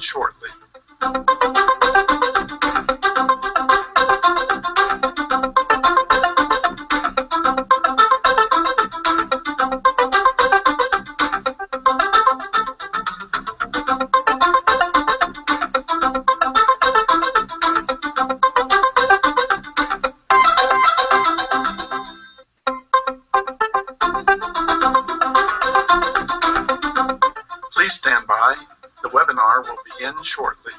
shortly. Please stand by. The webinar will begin shortly.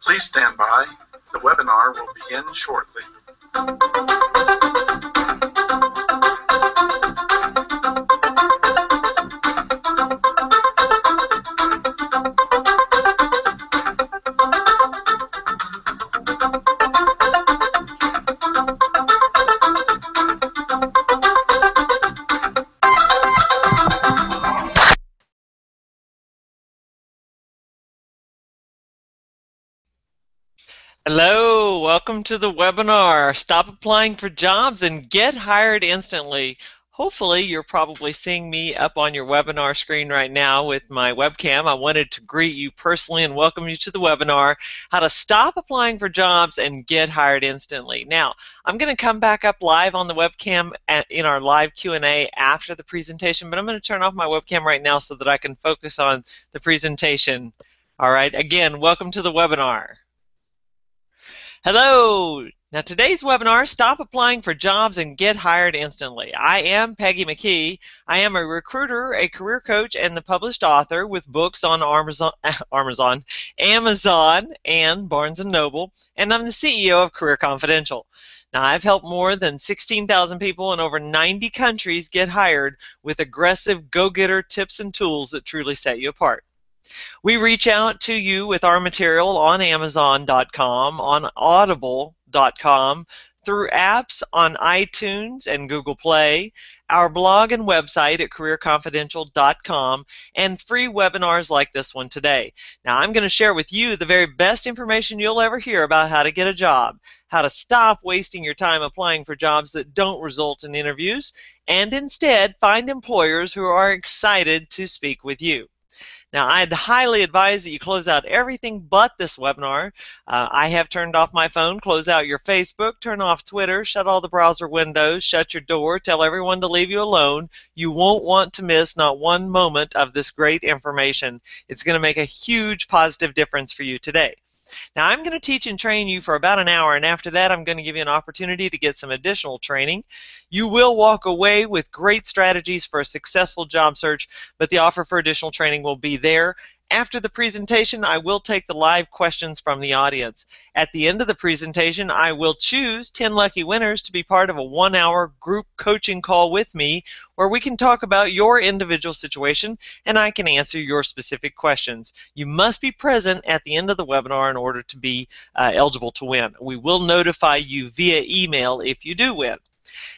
Please stand by. The webinar will begin shortly. Hello, welcome to the webinar. Stop applying for jobs and get hired instantly. Hopefully you're probably seeing me up on your webinar screen right now with my webcam. I wanted to greet you personally and welcome you to the webinar, how to stop applying for jobs and get hired instantly. Now, I'm going to come back up live on the webcam in our live Q&A after the presentation, but I'm going to turn off my webcam right now so that I can focus on the presentation. All right, again, welcome to the webinar. Hello! Now today's webinar, Stop Applying for Jobs and Get Hired Instantly. I am Peggy McKee. I am a recruiter, a career coach, and the published author with books on Amazon, and Barnes & Noble, and I'm the CEO of Career Confidential. Now I've helped more than 16,000 people in over 90 countries get hired with aggressive go-getter tips and tools that truly set you apart. We reach out to you with our material on Amazon.com, on Audible.com, through apps on iTunes and Google Play, our blog and website at careerconfidential.com, and free webinars like this one today. Now I'm going to share with you the very best information you'll ever hear about how to get a job, how to stop wasting your time applying for jobs that don't result in interviews, and instead find employers who are excited to speak with you. Now, I'd highly advise that you close out everything but this webinar. I have turned off my phone, close out your Facebook, turn off Twitter, shut all the browser windows, shut your door, tell everyone to leave you alone. You won't want to miss not one moment of this great information. It's going to make a huge positive difference for you today. Now, I'm going to teach and train you for about an hour, and after that, I'm going to give you an opportunity to get some additional training. You will walk away with great strategies for a successful job search, but the offer for additional training will be there. After the presentation, I will take the live questions from the audience. At the end of the presentation, I will choose 10 lucky winners to be part of a 1-hour group coaching call with me where we can talk about your individual situation and I can answer your specific questions. You must be present at the end of the webinar in order to be eligible to win. We will notify you via email if you do win.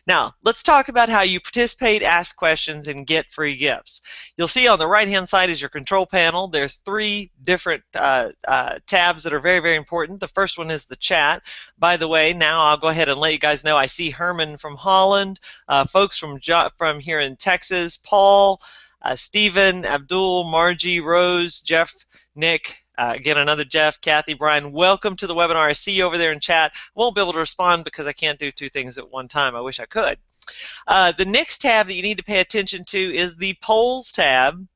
Now, let's talk about how you participate, ask questions, and get free gifts. You'll see on the right-hand side is your control panel. There's 3 different tabs that are very, very important. The first one is the chat. By the way, now I'll go ahead and let you guys know I see Herman from Holland, folks from here in Texas, Paul, Stephen, Abdul, Margie, Rose, Jeff, Nick, again, another Jeff, Kathy, Brian, welcome to the webinar. I see you over there in chat. I won't be able to respond because I can't do 2 things at one time. I wish I could. The next tab that you need to pay attention to is the polls tab.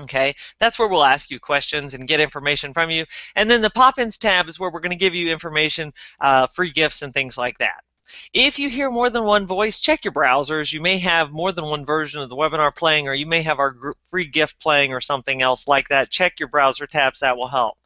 Okay, that's where we'll ask you questions and get information from you. And then the pop-ins tab is where we're going to give you information, free gifts and things like that. If you hear more than one voice, check your browsers. You may have more than one version of the webinar playing, or you may have our free gift playing or something else like that. Check your browser tabs. That will help.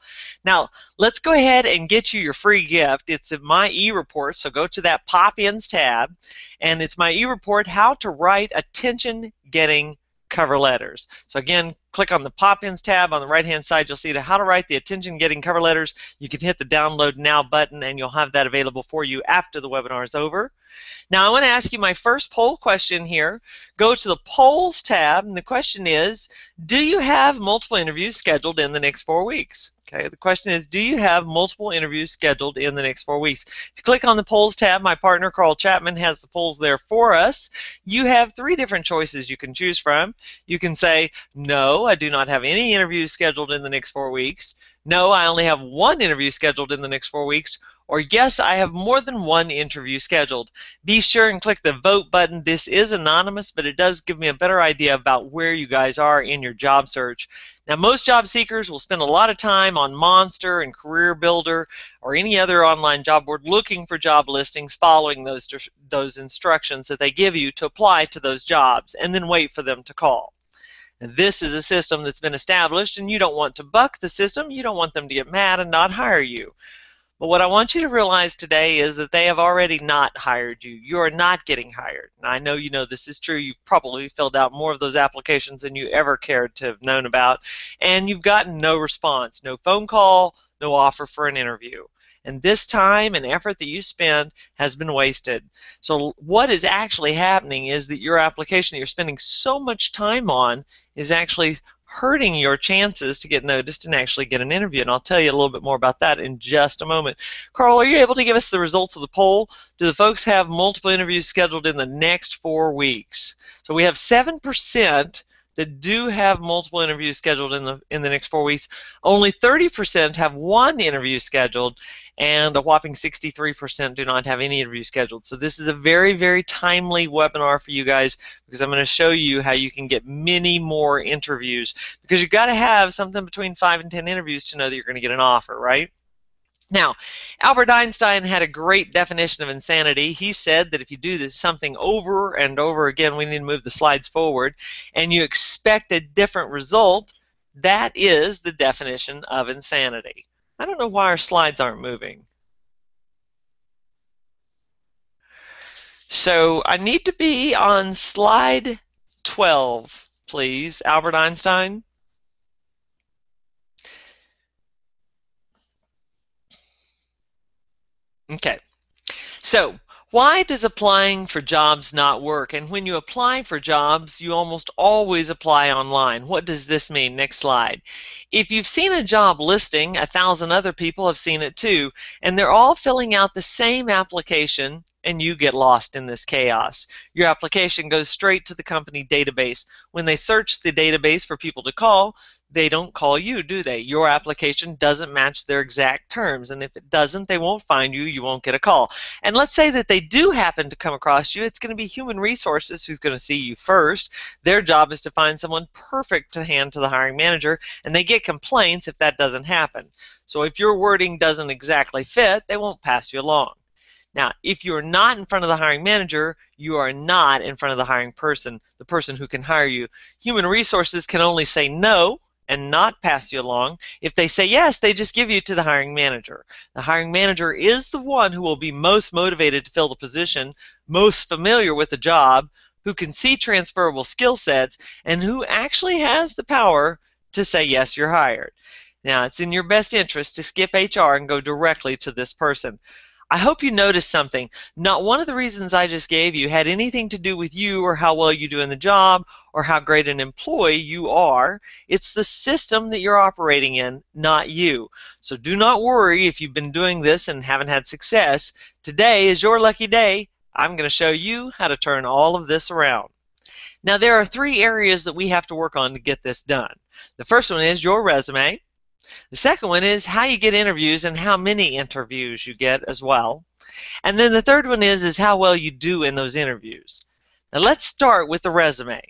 Now, let's go ahead and get you your free gift. It's my e-report, so go to that pop-ins tab, and it's my e-report, How to Write Attention-Getting cover letters. So again, click on the pop-ins tab on the right-hand side. You'll see how to write the attention-getting cover letters. You can hit the download now button, and you'll have that available for you after the webinar is over. Now I want to ask you my first poll question here. Go to the polls tab, and the question is, do you have multiple interviews scheduled in the next 4 weeks? Okay, the question is, do you have multiple interviews scheduled in the next 4 weeks? If you click on the polls tab, my partner Carl Chapman has the polls there for us. You have 3 different choices you can choose from. You can say, no, I do not have any interviews scheduled in the next 4 weeks. No, I only have 1 interview scheduled in the next 4 weeks. Or yes, I have more than 1 interview scheduled. Be sure and click the vote button. This is anonymous, but it does give me a better idea about where you guys are in your job search. Now, most job seekers will spend a lot of time on Monster and Career Builder or any other online job board looking for job listings, following those instructions that they give you to apply to those jobs, and then wait for them to call. And this is a system that's been established, and you don't want to buck the system. You don't want them to get mad and not hire you. But what I want you to realize today is that they have already not hired you. You are not getting hired. Now, I know you know this is true. You've probably filled out more of those applications than you ever cared to have known about, and you've gotten no response, no phone call, no offer for an interview. And this time and effort that you spend has been wasted. So what is actually happening is that your application that you're spending so much time on is actually hurting your chances to get noticed and actually get an interview. And I'll tell you a little bit more about that in just a moment. Carl, are you able to give us the results of the poll? Do the folks have multiple interviews scheduled in the next 4 weeks? So we have 7% that do have multiple interviews scheduled in the next 4 weeks. Only 30% have 1 interview scheduled, and a whopping 63% do not have any interviews scheduled. So this is a very, very timely webinar for you guys, because I'm going to show you how you can get many more interviews, because you've got to have something between 5 and 10 interviews to know that you're going to get an offer, right? Now, Albert Einstein had a great definition of insanity. He said that if you do something over and over again, we need to move the slides forward, and you expect a different result, that is the definition of insanity. I don't know why our slides aren't moving. So I need to be on slide 12, please, Albert Einstein. Okay, so why does applying for jobs not work? And when you apply for jobs, you almost always apply online. What does this mean? Next slide. If you've seen a job listing, 1,000 other people have seen it too, and they're all filling out the same application, and you get lost in this chaos. Your application goes straight to the company database. When they search the database for people to call, they don't call you, do they? Your application doesn't match their exact terms, and if it doesn't, they won't find you, you won't get a call. And let's say that they do happen to come across you, it's going to be human resources who's going to see you first. Their job is to find someone perfect to hand to the hiring manager, and they get complaints if that doesn't happen. So if your wording doesn't exactly fit, they won't pass you along. Now, if you're not in front of the hiring manager, you are not in front of the hiring person, the person who can hire you. Human resources can only say no and not pass you along. If they say yes, they just give you to the hiring manager. The hiring manager is the one who will be most motivated to fill the position, most familiar with the job, who can see transferable skill sets, and who actually has the power to say yes, you're hired. Now, it's in your best interest to skip HR and go directly to this person. I hope you noticed something. Not one of the reasons I just gave you had anything to do with you or how well you do in the job or how great an employee you are. It's the system that you're operating in, not you. So do not worry if you've been doing this and haven't had success. Today is your lucky day. I'm going to show you how to turn all of this around. Now, there are 3 areas that we have to work on to get this done. The first one is your resume. The second one is how you get interviews and how many interviews you get as well. And then the third one is how well you do in those interviews. Now let's start with the resume.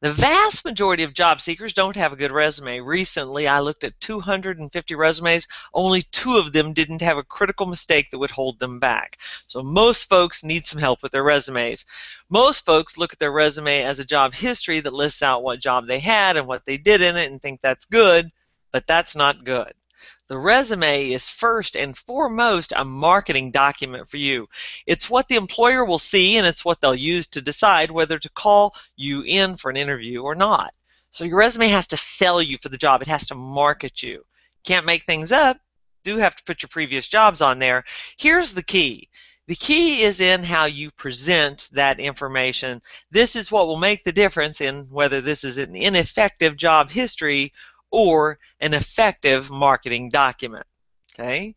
The vast majority of job seekers don't have a good resume. Recently, I looked at 250 resumes. Only 2 of them didn't have a critical mistake that would hold them back. So most folks need some help with their resumes. Most folks look at their resume as a job history that lists out what job they had and what they did in it and think that's good. But that's not good. The resume is first and foremost a marketing document for you. It's what the employer will see, and it's what they'll use to decide whether to call you in for an interview or not. So your resume has to sell you for the job. It has to market you. Can't make things up. Do have to put your previous jobs on there. Here's the key. The key is in how you present that information. This is what will make the difference in whether this is an ineffective job history or an effective marketing document. Okay?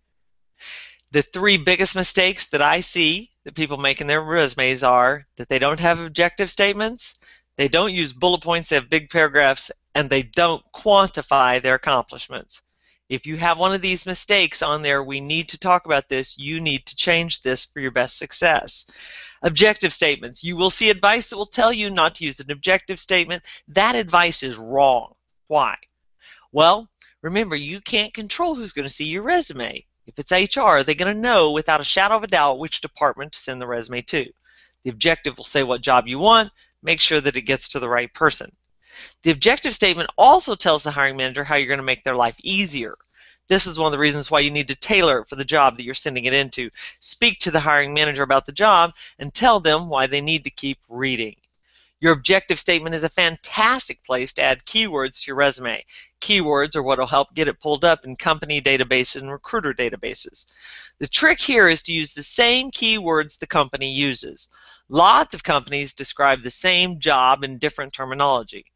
The three biggest mistakes that I see that people make in their resumes are that they don't have objective statements, they don't use bullet points, they have big paragraphs, and they don't quantify their accomplishments. If you have one of these mistakes on there, we need to talk about this. You need to change this for your best success. Objective statements. You will see advice that will tell you not to use an objective statement. That advice is wrong. Why? Well, remember, you can't control who's going to see your resume. If it's HR, they're going to know without a shadow of a doubt which department to send the resume to. The objective will say what job you want. Make sure that it gets to the right person. The objective statement also tells the hiring manager how you're going to make their life easier. This is one of the reasons why you need to tailor it for the job that you're sending it into. Speak to the hiring manager about the job and tell them why they need to keep reading. Your objective statement is a fantastic place to add keywords to your resume. Keywords are what will help get it pulled up in company databases and recruiter databases. The trick here is to use the same keywords the company uses. Lots of companies describe the same job in different terminology.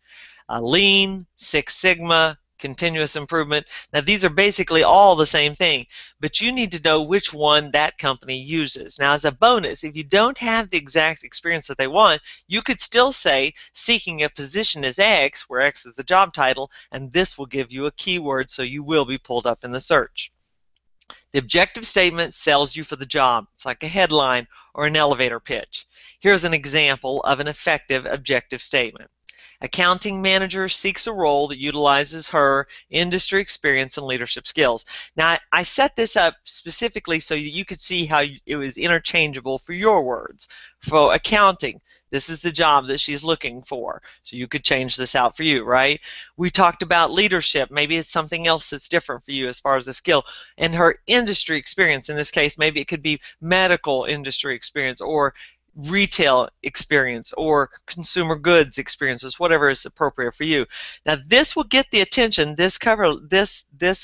Lean, Six Sigma, continuous improvement. Now these are basically all the same thing, but you need to know which one that company uses. Now as a bonus, if you don't have the exact experience that they want, you could still say seeking a position as X, where X is the job title, and this will give you a keyword so you will be pulled up in the search. The objective statement sells you for the job. It's like a headline or an elevator pitch. Here's an example of an effective objective statement. Accounting manager seeks a role that utilizes her industry experience and leadership skills. Now, I set this up specifically so that you could see how it was interchangeable for your words. For accounting, this is the job that she's looking for. So you could change this out for you, right? We talked about leadership. Maybe it's something else that's different for you as far as the skill. And her industry experience, in this case, maybe it could be medical industry experience or retail experience or consumer goods experiences, whatever is appropriate for you. Now this will get the attention, this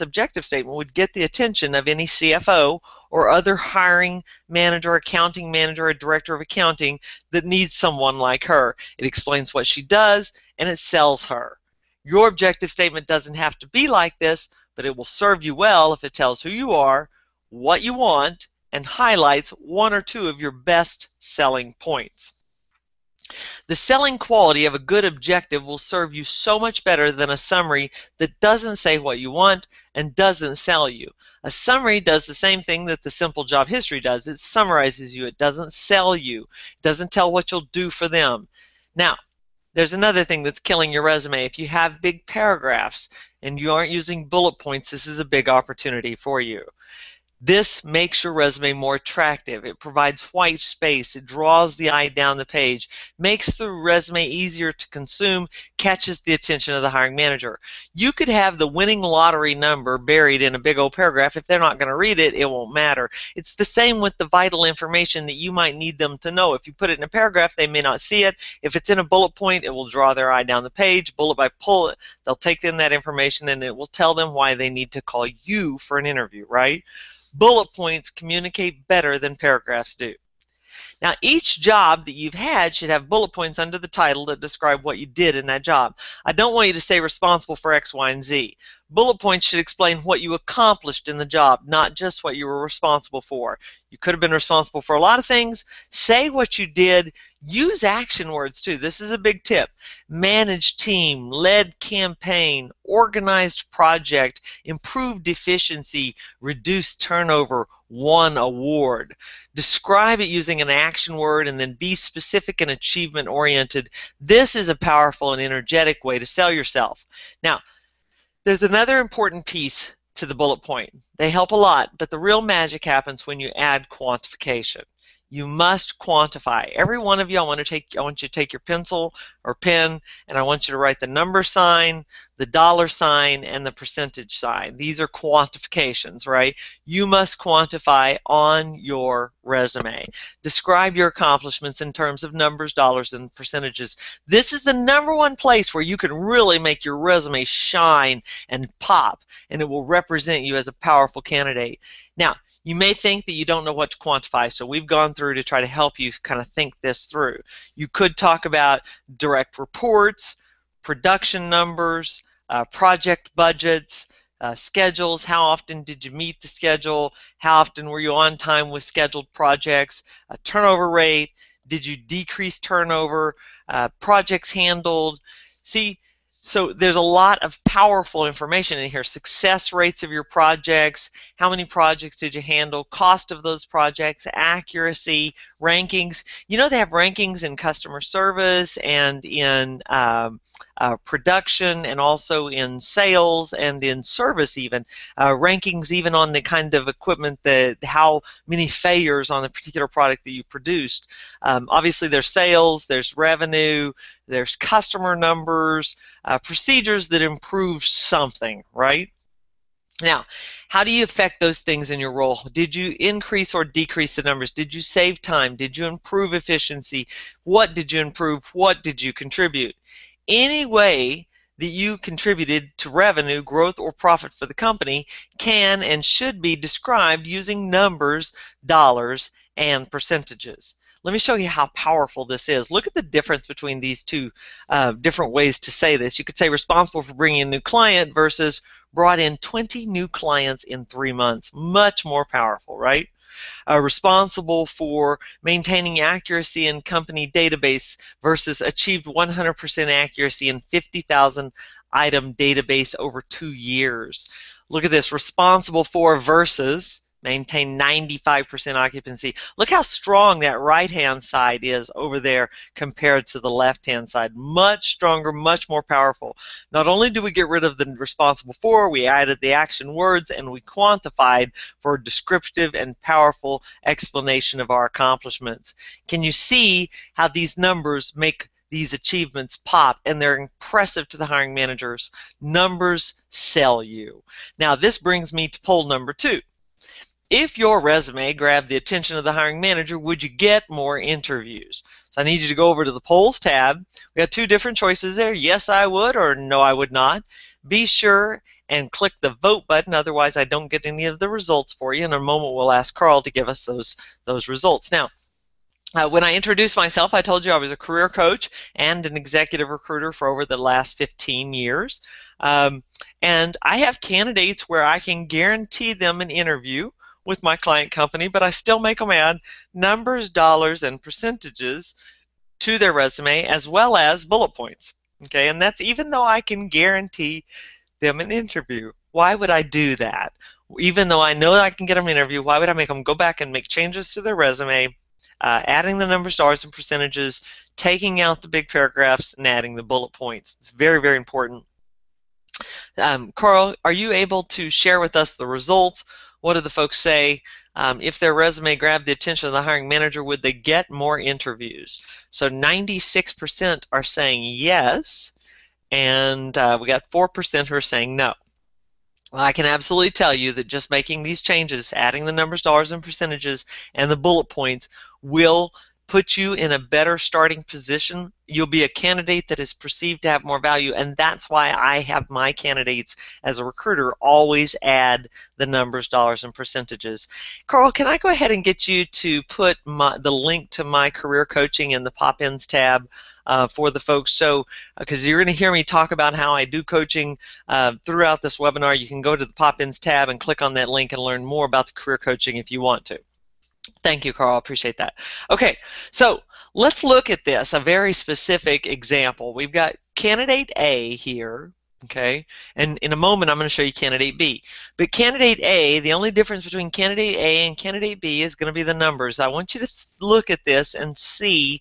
objective statement would get the attention of any CFO or other hiring manager, accounting manager, or director of accounting that needs someone like her. It explains what she does and it sells her. Your objective statement doesn't have to be like this, but it will serve you well if it tells who you are, what you want, and highlights one or two of your best selling points. The selling quality of a good objective will serve you so much better than a summary that doesn't say what you want and doesn't sell you. A summary does the same thing that the simple job history does. It summarizes you. It doesn't sell you. It doesn't tell what you'll do for them. Now, there's another thing that's killing your resume. If you have big paragraphs and you aren't using bullet points, this is a big opportunity for you. This makes your resume more attractive. It provides white space. It draws the eye down the page, makes the resume easier to consume, catches the attention of the hiring manager. You could have the winning lottery number buried in a big old paragraph. If they're not going to read it, it won't matter. It's the same with the vital information that you might need them to know. If you put it in a paragraph, they may not see it. If it's in a bullet point, it will draw their eye down the page. Bullet by bullet, they'll take in that information and it will tell them why they need to call you for an interview, right? Bullet points communicate better than paragraphs do. Now, each job that you've had should have bullet points under the title that describe what you did in that job. I don't want you to say responsible for X, Y, and Z. Bullet points should explain what you accomplished in the job, not just what you were responsible for. You could have been responsible for a lot of things. Say what you did. Use action words too. This is a big tip. Managed team, led campaign, organized project, improved efficiency, reduced turnover, won award. Describe it using an action word and then be specific and achievement oriented. This is a powerful and energetic way to sell yourself. Now, there's another important piece to the bullet point. They help a lot, but the real magic happens when you add quantification. You must quantify. Every one of you, I want you to take your pencil or pen, and I want you to write the number sign, the dollar sign, and the percentage sign. These are quantifications, right? You must quantify on your resume. Describe your accomplishments in terms of numbers, dollars, and percentages. This is the number one place where you can really make your resume shine and pop, and it will represent you as a powerful candidate. Now, you may think that you don't know what to quantify, so we've gone through to try to help you kind of think this through. You could talk about direct reports, production numbers, project budgets, schedules. How often did you meet the schedule? How often were you on time with scheduled projects? Turnover rate. Did you decrease turnover? Projects handled. See, so there's a lot of powerful information in here. Success rates of your projects, how many projects did you handle, cost of those projects, accuracy, rankings. You know they have rankings in customer service and in production and also in sales and in service even. Rankings even on the kind of equipment, how many failures on the particular product that you produced. Obviously there's sales, there's revenue, there's customer numbers, procedures that improve something, right? Now, how do you affect those things in your role? Did you increase or decrease the numbers? Did you save time? Did you improve efficiency? What did you improve? What did you contribute? Any way that you contributed to revenue, growth, or profit for the company can and should be described using numbers, dollars, and percentages. Let me show you how powerful this is. Look at the difference between these two different ways to say this. You could say responsible for bringing a new client versus brought in 20 new clients in 3 months. Much more powerful, right? Responsible for maintaining accuracy in company database versus achieved 100% accuracy in 50,000 item database over 2 years. Look at this, responsible for versus maintain 95% occupancy. Look how strong that right-hand side is over there compared to the left-hand side. Much stronger, much more powerful. Not only do we get rid of the responsible for, we added the action words, and we quantified for a descriptive and powerful explanation of our accomplishments. Can you see how these numbers make these achievements pop, and they're impressive to the hiring managers? Numbers sell you. Now, this brings me to poll number 2. If your resume grabbed the attention of the hiring manager, would you get more interviews? So I need you to go over to the polls tab. We have 2 different choices there. Yes, I would, or no, I would not. Be sure and click the vote button, otherwise I don't get any of the results for you. In a moment we'll ask Carl to give us those results. Now, when I introduced myself, I told you I was a career coach and an executive recruiter for over the last 15 years. And I have candidates where I can guarantee them an interview with my client company, but I still make them add numbers, dollars, and percentages to their resume as well as bullet points. Okay, and that's even though I can guarantee them an interview. Why would I do that? Even though I know that I can get them an interview, why would I make them go back and make changes to their resume, adding the numbers, dollars, and percentages, taking out the big paragraphs, and adding the bullet points? It's very, very important. Carl, are you able to share with us the results? What do the folks say? If their resume grabbed the attention of the hiring manager, would they get more interviews? So 96% are saying yes, and we got 4% who are saying no. Well, I can absolutely tell you that just making these changes, adding the numbers, dollars, and percentages, and the bullet points will put you in a better starting position. You'll be a candidate that is perceived to have more value, and that's why I have my candidates as a recruiter always add the numbers, dollars, and percentages. Carl, can I go ahead and get you to put the link to my career coaching in the Pop-ins tab for the folks? So, because you're going to hear me talk about how I do coaching throughout this webinar, you can go to the Pop-ins tab and click on that link and learn more about the career coaching if you want to. Thank you, Carl. I appreciate that. Okay, so let's look at this, a very specific example. We've got candidate A here, okay, and in a moment I'm going to show you candidate B. But candidate A, the only difference between candidate A and candidate B is going to be the numbers. I want you to look at this and see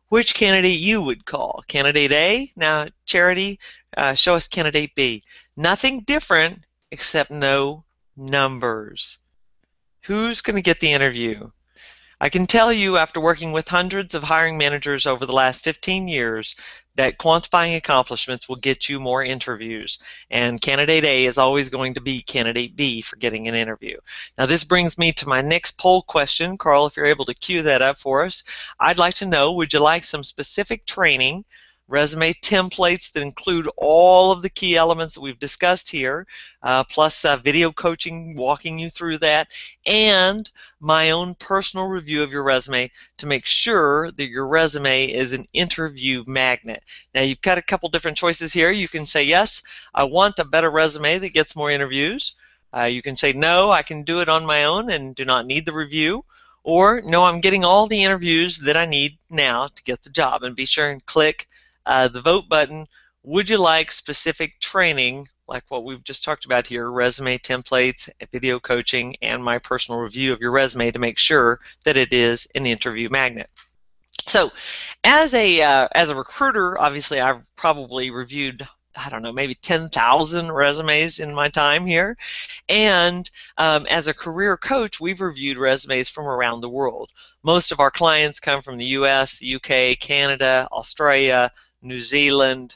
which candidate you would call. Candidate A, now Charity, show us candidate B. Nothing different except no numbers. Who's going to get the interview? I can tell you after working with hundreds of hiring managers over the last 15 years that quantifying accomplishments will get you more interviews, and candidate A is always going to be candidate B for getting an interview. Now this brings me to my next poll question. Carl, if you're able to cue that up for us, I'd like to know, would you like some specific training, resume templates that include all of the key elements that we've discussed here, plus video coaching walking you through that, and my own personal review of your resume to make sure that your resume is an interview magnet. Now you've got a couple different choices here. You can say, yes, I want a better resume that gets more interviews. You can say, no, I can do it on my own and do not need the review. Or, no, I'm getting all the interviews that I need now to get the job. And be sure and click the vote button. Would you like specific training like what we've just talked about here, resume templates, video coaching, and my personal review of your resume to make sure that it is an interview magnet? So as a recruiter, obviously I've probably reviewed, I don't know, maybe 10,000 resumes in my time here. And as a career coach, we've reviewed resumes from around the world. Most of our clients come from the US, the UK, Canada, Australia, New Zealand.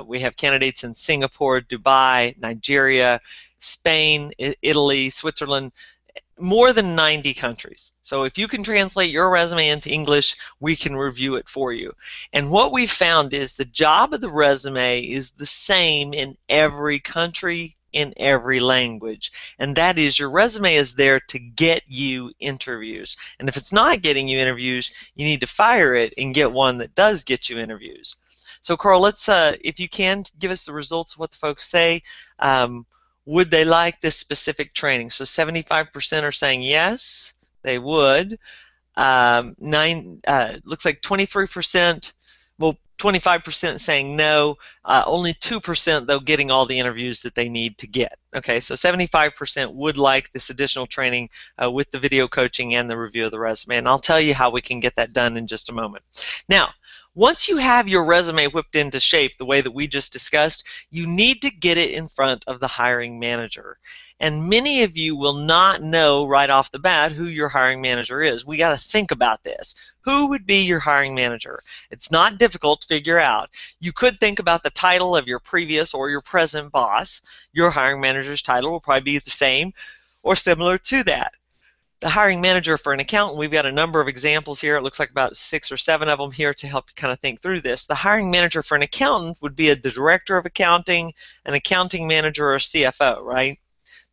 We have candidates in Singapore, Dubai, Nigeria, Spain, Italy, Switzerland, more than 90 countries. So if you can translate your resume into English, we can review it for you. And what we found is the job of the resume is the same in every country, in every language. And that is, your resume is there to get you interviews. And if it's not getting you interviews, you need to fire it and get one that does get you interviews. So Carl, let's, if you can, give us the results of what the folks say. Would they like this specific training? So 75% are saying yes, they would. Looks like 23%, well, 25% saying no, only 2% though getting all the interviews that they need to get. Okay, so 75% would like this additional training with the video coaching and the review of the resume, and I'll tell you how we can get that done in just a moment. Now, once you have your resume whipped into shape the way that we just discussed, you need to get it in front of the hiring manager. And many of you will not know right off the bat who your hiring manager is. We got to think about this. Who would be your hiring manager? It's not difficult to figure out. You could think about the title of your previous or your present boss. Your hiring manager's title will probably be the same or similar to that. The hiring manager for an accountant, we've got a number of examples here. It looks like about 6 or 7 of them here to help you kind of think through this. The hiring manager for an accountant would be the director of accounting, an accounting manager, or a CFO, right?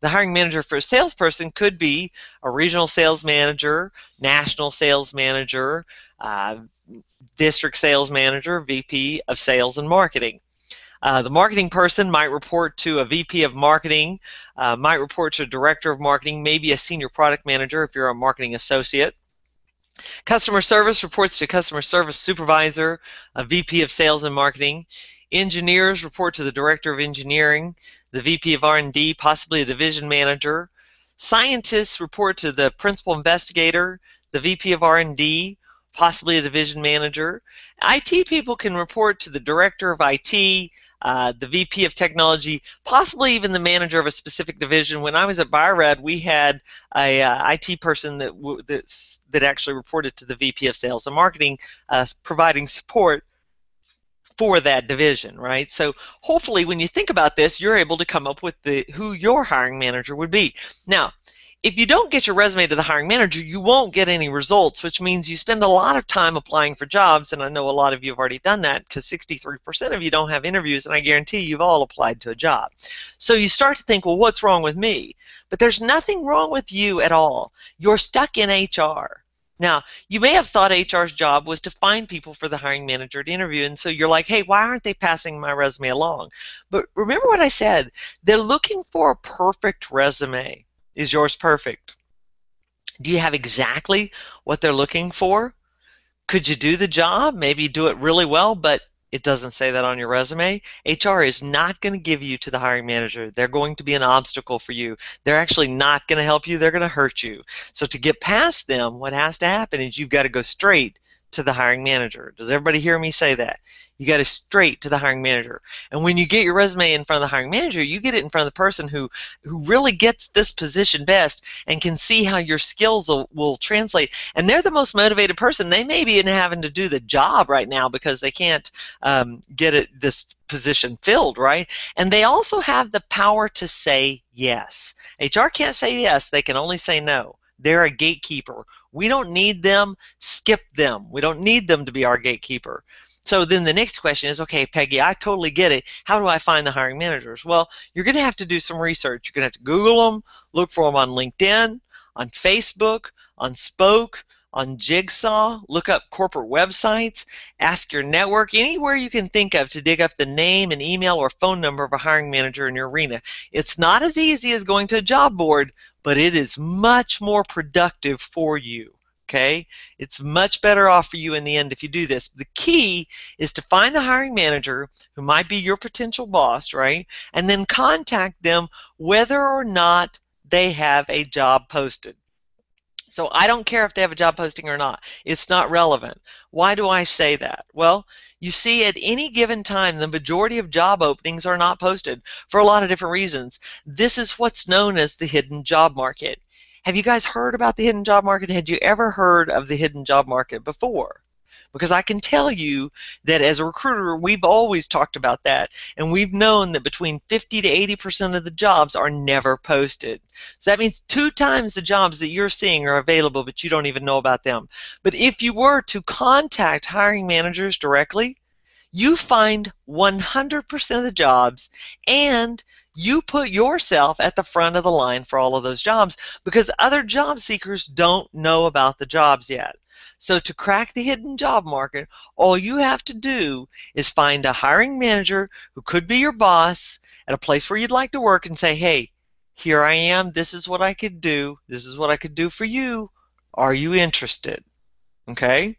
The hiring manager for a salesperson could be a regional sales manager, national sales manager, district sales manager, VP of sales and marketing. The marketing person might report to a VP of marketing, might report to a director of marketing, maybe a senior product manager if you're a marketing associate. Customer service reports to customer service supervisor, a VP of sales and marketing. Engineers report to the director of engineering, the VP of R&D, possibly a division manager. Scientists report to the principal investigator, the VP of R&D, possibly a division manager. IT people can report to the director of IT, the VP of technology, possibly even the manager of a specific division. When I was at Bio-Rad, we had a IT person that actually reported to the VP of sales and marketing, providing support for that division, right? So hopefully when you think about this, you're able to come up with who your hiring manager would be. Now, if you don't get your resume to the hiring manager, you won't get any results, which means you spend a lot of time applying for jobs, and I know a lot of you have already done that because 63% of you don't have interviews, and I guarantee you've all applied to a job. So you start to think, well, what's wrong with me? But there's nothing wrong with you at all. You're stuck in HR. Now, you may have thought HR's job was to find people for the hiring manager to interview, and so you're like, hey, why aren't they passing my resume along? But remember what I said. They're looking for a perfect resume. Is yours perfect? Do you have exactly what they're looking for? Could you do the job? Maybe do it really well, but it doesn't say that on your resume. HR is not going to give you to the hiring manager. They're going to be an obstacle for you. They're actually not going to help you. They're going to hurt you. So to get past them, what has to happen is you've got to go straight to the hiring manager. Does everybody hear me say that? You got to straight to the hiring manager. And when you get your resume in front of the hiring manager, you get it in front of the person who really gets this position best and can see how your skills will translate. And they're the most motivated person. They may be having to do the job right now because they can't get this position filled, right? And they also have the power to say yes. HR can't say yes. They can only say no. They're a gatekeeper. We don't need them. Skip them. We don't need them to be our gatekeeper. So then the next question is, okay, Peggy, I totally get it. How do I find the hiring managers? Well, you're going to have to do some research. You're going to have to Google them, look for them on LinkedIn, on Facebook, on Spoke, on Jigsaw, look up corporate websites, ask your network, anywhere you can think of to dig up the name and email or phone number of a hiring manager in your arena. It's not as easy as going to a job board, but it is much more productive for you. Okay, it's much better off for you in the end if you do this. The key is to find the hiring manager who might be your potential boss, right? And then contact them whether or not they have a job posted. So I don't care if they have a job posting or not. It's not relevant. Why do I say that? Well, you see, at any given time, the majority of job openings are not posted for a lot of different reasons. This is what's known as the hidden job market. Have you guys heard about the hidden job market? Had you ever heard of the hidden job market before? Because I can tell you that as a recruiter, we've always talked about that, and we've known that between 50 to 80% of the jobs are never posted. So that means 2 times the jobs that you're seeing are available, but you don't even know about them. But if you were to contact hiring managers directly, you find 100% of the jobs, and you put yourself at the front of the line for all of those jobs because other job seekers don't know about the jobs yet. So to crack the hidden job market, all you have to do is find a hiring manager who could be your boss at a place where you'd like to work and say, hey, here I am, this is what I could do, this is what I could do for you, are you interested? Okay?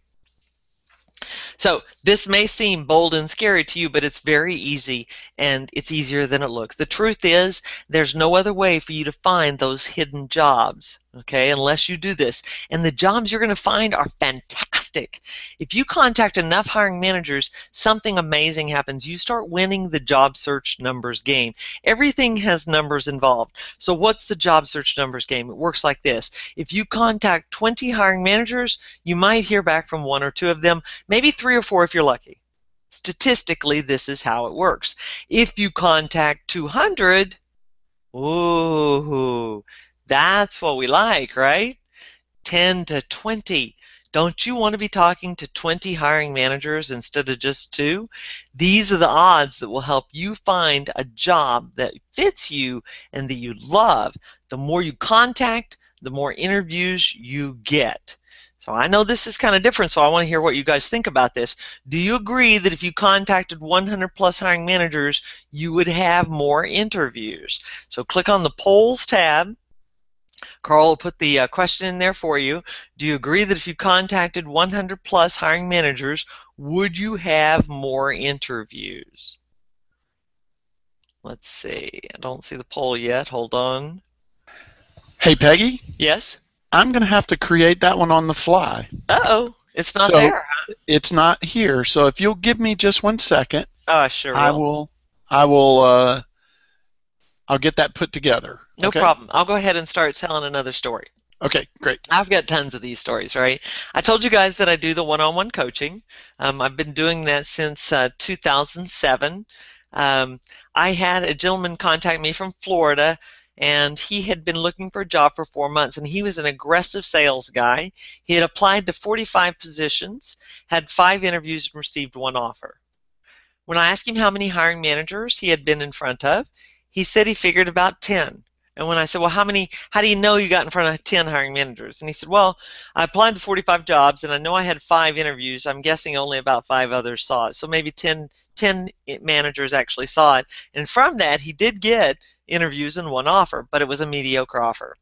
So this may seem bold and scary to you, but it's very easy, and it's easier than it looks. The truth is, there's no other way for you to find those hidden jobs, okay, unless you do this. And the jobs you're going to find are fantastic. If you contact enough hiring managers, something amazing happens. You start winning the job search numbers game. Everything has numbers involved. So what's the job search numbers game? It works like this. If you contact 20 hiring managers, you might hear back from 1 or 2 of them, maybe 3 or 4 if you're lucky. Statistically, this is how it works. If you contact 200, ooh, that's what we like, right? 10 to 20. Don't you want to be talking to 20 hiring managers instead of just 2? These are the odds that will help you find a job that fits you and that you love. The more you contact, the more interviews you get. So I know this is kind of different, so I want to hear what you guys think about this. Do you agree that if you contacted 100 plus hiring managers, you would have more interviews? So click on the polls tab. Carl will put the question in there for you. Do you agree that if you contacted 100 plus hiring managers, would you have more interviews? Let's see. I don't see the poll yet. Hold on. Hey, Peggy? Yes? I'm going to have to create that one on the fly. Uh-oh. It's not there, huh? It's not here. So if you'll give me just 1 second, Oh, I sure will. I'll get that put together. No problem. I'll go ahead and start telling another story. Okay, great. I've got tons of these stories, right? I told you guys that I do the one-on-one coaching. I've been doing that since 2007. I had a gentleman contact me from Florida, and he had been looking for a job for 4 months, and he was an aggressive sales guy. He had applied to 45 positions, had 5 interviews, and received 1 offer. When I asked him how many hiring managers he had been in front of, he said he figured about 10. And when I said, well, how do you know you got in front of 10 hiring managers? And he said, well, I applied to 45 jobs, and I know I had 5 interviews. I'm guessing only about 5 others saw it. So maybe 10 managers actually saw it. And from that, he did get interviews and 1 offer, but it was a mediocre offer.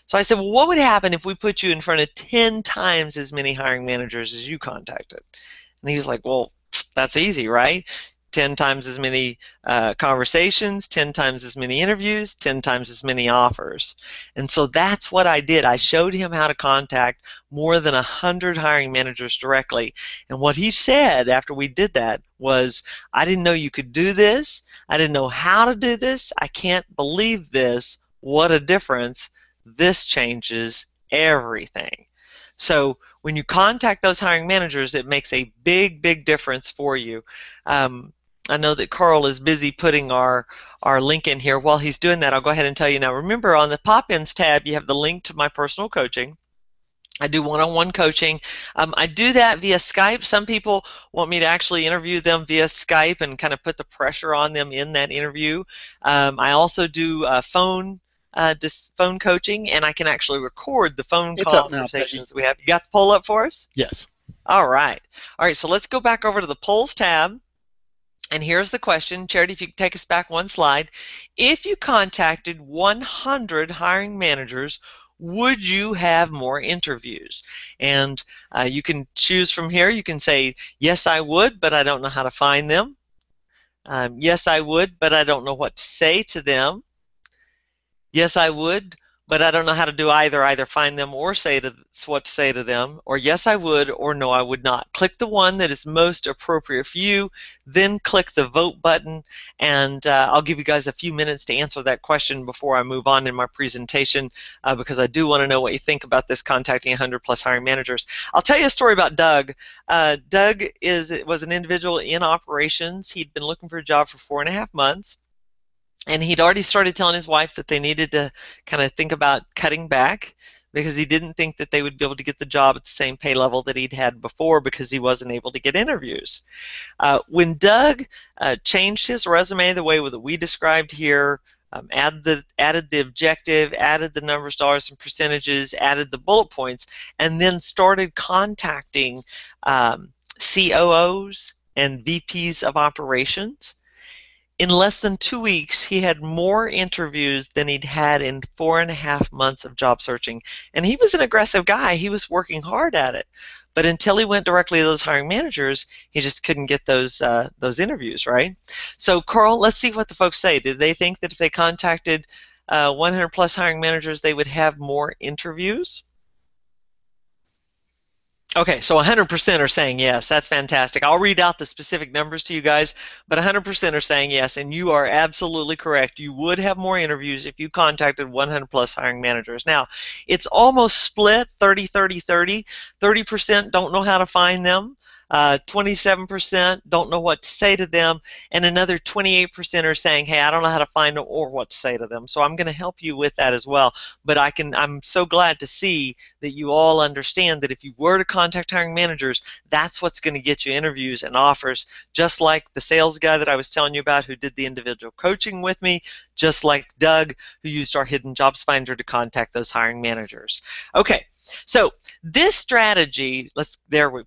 So I said, well, what would happen if we put you in front of 10 times as many hiring managers as you contacted? And he was like, well, that's easy, right? 10 times as many conversations, 10 times as many interviews, 10 times as many offers. And so that's what I did. I showed him how to contact more than 100 hiring managers directly. And what he said after we did that was, I didn't know you could do this. I didn't know how to do this. I can't believe this. What a difference. This changes everything. So when you contact those hiring managers, it makes a big, big difference for you. I know that Carl is busy putting our link in here. While he's doing that, I'll go ahead and tell you now. Remember, on the pop-ins tab, you have the link to my personal coaching. I do one-on-one coaching. I do that via Skype. Some people want me to actually interview them via Skype and kind of put the pressure on them in that interview. I also do phone coaching, and I can actually record the phone conversations we have. You got the poll up for us? Yes. All right. All right, so let's go back over to the polls tab. And here's the question. Charity, if you could take us back one slide. If you contacted 100 hiring managers, would you have more interviews? And you can choose from here. You can say, yes, I would, but I don't know how to find them. Yes, I would, but I don't know what to say to them. Yes, I would, but I don't know how to do either find them or say what to say to them. Or yes, I would, or no, I would not. Click the one that is most appropriate for you, then click the vote button, and I'll give you guys a few minutes to answer that question before I move on in my presentation, because I do want to know what you think about this contacting 100 plus hiring managers. I'll tell you a story about Doug. Doug was an individual in operations. He'd been looking for a job for 4.5 months. And he'd already started telling his wife that they needed to kind of think about cutting back, because he didn't think that they would be able to get the job at the same pay level that he'd had before, because he wasn't able to get interviews. When Doug changed his resume the way that we described here, added the objective, added the numbers, dollars, and percentages, added the bullet points, and then started contacting COOs and VPs of operations, in less than 2 weeks, he had more interviews than he'd had in 4.5 months of job searching. And he was an aggressive guy. He was working hard at it. But until he went directly to those hiring managers, he just couldn't get those interviews, right? So, Carl, let's see what the folks say. Did they think that if they contacted 100 plus hiring managers, they would have more interviews? Okay, so 100% are saying yes. That's fantastic. I'll read out the specific numbers to you guys, but 100% are saying yes, and you are absolutely correct. You would have more interviews if you contacted 100 plus hiring managers. Now, it's almost split, 30-30-30. 30% don't know how to find them. 27% don't know what to say to them, and another 28% are saying, hey, I don't know how to find them or what to say to them. So I'm going to help you with that as well. But I'm so glad to see that you all understand that if you were to contact hiring managers, that's what's going to get you interviews and offers, just like the sales guy that I was telling you about who did the individual coaching with me, just like Doug, who used our Hidden Jobs Finder to contact those hiring managers. Okay, so this strategy,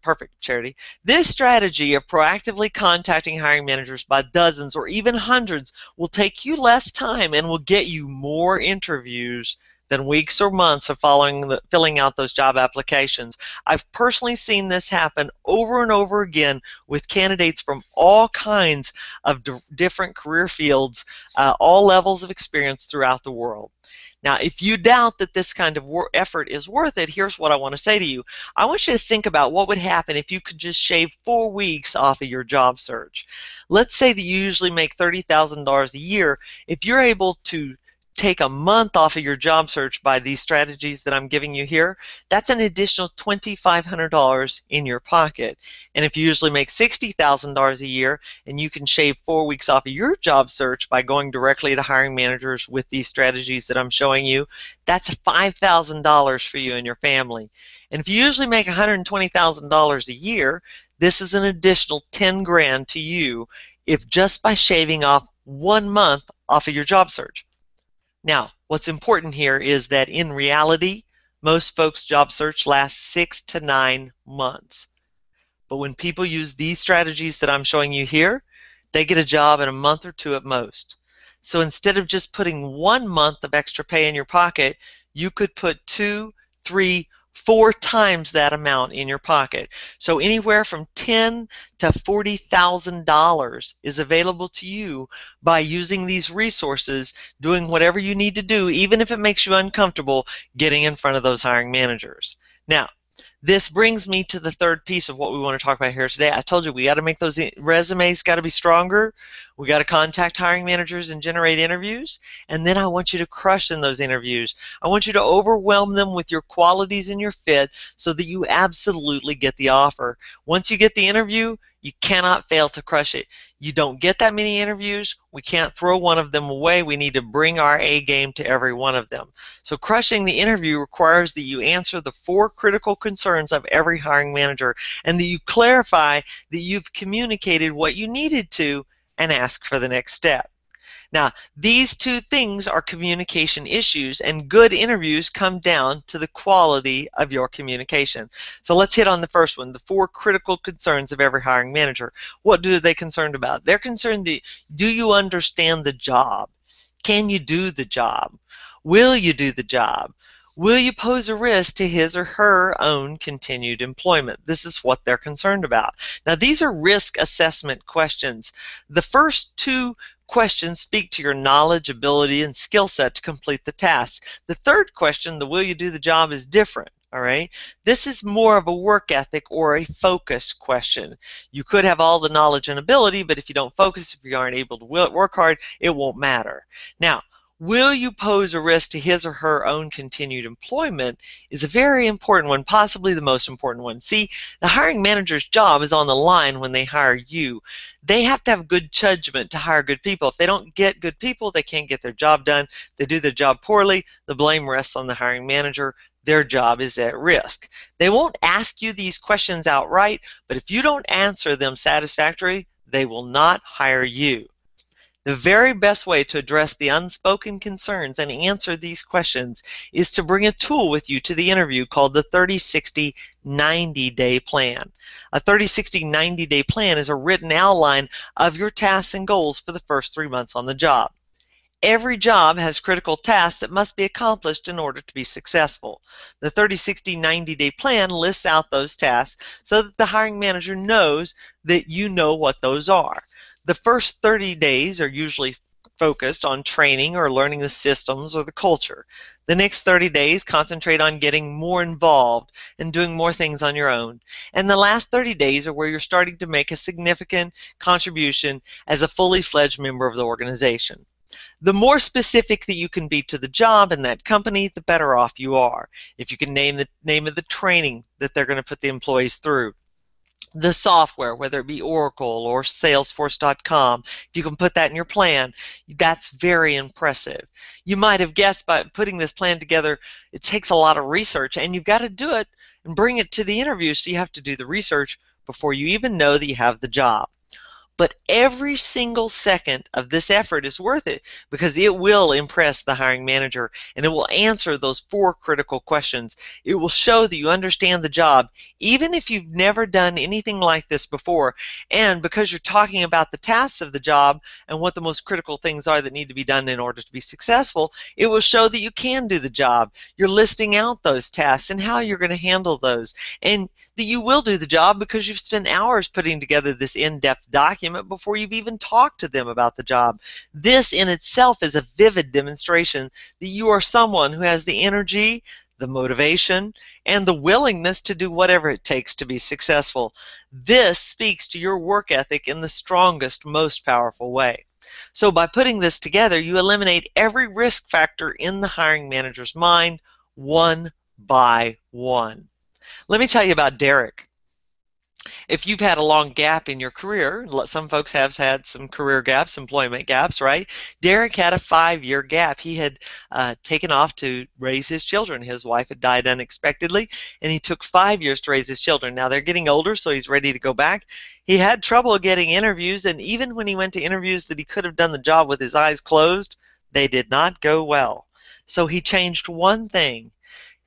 perfect, Charity. This strategy of proactively contacting hiring managers by dozens or even hundreds will take you less time and will get you more interviews than weeks or months of filling out those job applications. I've personally seen this happen over and over again with candidates from all kinds of different career fields, all levels of experience throughout the world. Now, if you doubt that this kind of effort is worth it, here's what I want to say to you. I want you to think about what would happen if you could just shave 4 weeks off of your job search. Let's say that you usually make $30,000 a year. If you're able to take a month off of your job search by these strategies that I'm giving you here, that's an additional $2,500 in your pocket. And if you usually make $60,000 a year and you can shave 4 weeks off of your job search by going directly to hiring managers with these strategies that I'm showing you, that's $5,000 for you and your family. And if you usually make $120,000 a year, this is an additional 10 grand to you, if just by shaving off 1 month off of your job search. Now, what's important here is that in reality, most folks' job search lasts 6 to 9 months. But when people use these strategies that I'm showing you here, they get a job in a month or 2 at most. So instead of just putting 1 month of extra pay in your pocket, you could put 2, 3, 4 times that amount in your pocket. So anywhere from $10,000 to $40,000 is available to you by using these resources, doing whatever you need to do, even if it makes you uncomfortable, getting in front of those hiring managers. Now, this brings me to the third piece of what we want to talk about here today. I told you we got to make those resumes got to be stronger. We got to contact hiring managers and generate interviews. And then I want you to crush in those interviews. I want you to overwhelm them with your qualities and your fit so that you absolutely get the offer. Once you get the interview, you cannot fail to crush it. You don't get that many interviews, we can't throw one of them away. We need to bring our A game to every one of them. So crushing the interview requires that you answer the 4 critical concerns of every hiring manager and that you clarify that you've communicated what you needed to and ask for the next step. Now, these 2 things are communication issues, and good interviews come down to the quality of your communication. So let's hit on the first one, the 4 critical concerns of every hiring manager. What are they concerned about? They're concerned that, do you understand the job? Can you do the job? Will you do the job? Will you pose a risk to his or her own continued employment? This is what they're concerned about. Now, these are risk assessment questions. The first 2 questions speak to your knowledge, ability, and skill set to complete the task. The third question, the will you do the job, is different. All right, this is more of a work ethic or a focus question. You could have all the knowledge and ability, but if you don't focus, if you aren't able to work hard, it won't matter. Now, will you pose a risk to his or her own continued employment is a very important one, possibly the most important one. See, the hiring manager's job is on the line when they hire you. They have to have good judgment to hire good people. If they don't get good people, they can't get their job done. If they do their job poorly, the blame rests on the hiring manager. Their job is at risk. They won't ask you these questions outright, but if you don't answer them satisfactorily, they will not hire you. The very best way to address the unspoken concerns and answer these questions is to bring a tool with you to the interview called the 30-60-90-day plan. A 30-60-90-day plan is a written outline of your tasks and goals for the first 3 months on the job. Every job has critical tasks that must be accomplished in order to be successful. The 30-60-90-day plan lists out those tasks so that the hiring manager knows that you know what those are. The first 30 days are usually focused on training or learning the systems or the culture. The next 30 days concentrate on getting more involved and doing more things on your own. And the last 30 days are where you're starting to make a significant contribution as a fully fledged member of the organization. The more specific that you can be to the job and that company, the better off you are. If you can name the name of the training that they're going to put the employees through, the software, whether it be Oracle or Salesforce.com, if you can put that in your plan, that's very impressive. You might have guessed by putting this plan together, it takes a lot of research, and you've got to do it and bring it to the interview, so you have to do the research before you even know that you have the job. But every single second of this effort is worth it because it will impress the hiring manager and it will answer those 4 critical questions. It will show that you understand the job even if you've never done anything like this before, and because you're talking about the tasks of the job and what the most critical things are that need to be done in order to be successful, it will show that you can do the job. You're listing out those tasks and how you're going to handle those, and that you will do the job because you've spent hours putting together this in-depth document before you've even talked to them about the job. This in itself is a vivid demonstration that you are someone who has the energy, the motivation, and the willingness to do whatever it takes to be successful. This speaks to your work ethic in the strongest, most powerful way. So by putting this together, you eliminate every risk factor in the hiring manager's mind, one by one. Let me tell you about Derek. If you've had a long gap in your career, some folks have had some career gaps, employment gaps, right? Derek had a 5-year gap. He had taken off to raise his children. His wife had died unexpectedly, and he took 5 years to raise his children. Now they're getting older, so he's ready to go back. He had trouble getting interviews, and even when he went to interviews that he could have done the job with his eyes closed, they did not go well. So he changed one thing.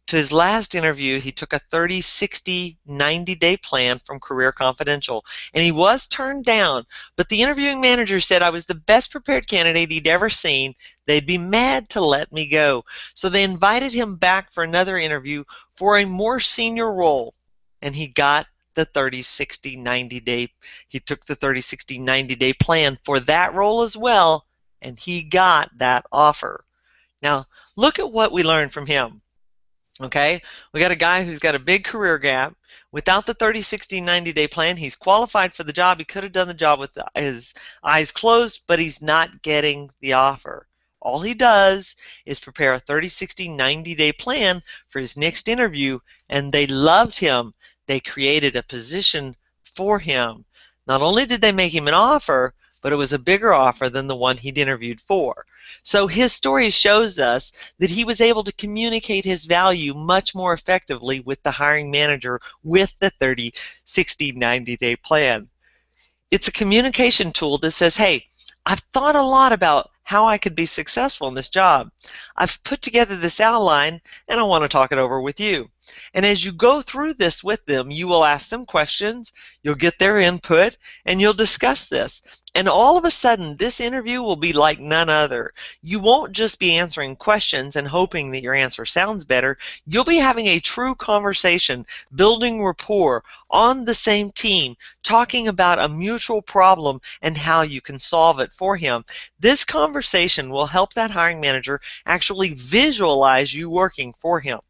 to his last interview, he took a 30, 60, 90-day plan from Career Confidential, and he was turned down, but the interviewing manager said I was the best prepared candidate he'd ever seen. They'd be mad to let me go. So they invited him back for another interview for a more senior role, and he got the 30, 60, 90-day. He took the 30, 60, 90-day plan for that role as well, and he got that offer. Now, look at what we learned from him. Okay, we got a guy who's got a big career gap. Without the 30, 60, 90-day plan, he's qualified for the job. He could have done the job with his eyes closed, but he's not getting the offer. All he does is prepare a 30, 60, 90-day plan for his next interview, and they loved him. They created a position for him. Not only did they make him an offer, but it was a bigger offer than the one he'd interviewed for. So his story shows us that he was able to communicate his value much more effectively with the hiring manager with the 30, 60, 90-day plan. It's a communication tool that says, hey, I've thought a lot about how I could be successful in this job. I've put together this outline, and I want to talk it over with you. And as you go through this with them, you will ask them questions, you'll get their input, and you'll discuss this. And all of a sudden, this interview will be like none other. You won't just be answering questions and hoping that your answer sounds better. You'll be having a true conversation, building rapport on the same team, talking about a mutual problem and how you can solve it for him. This conversation will help that hiring manager actually visualize you working for him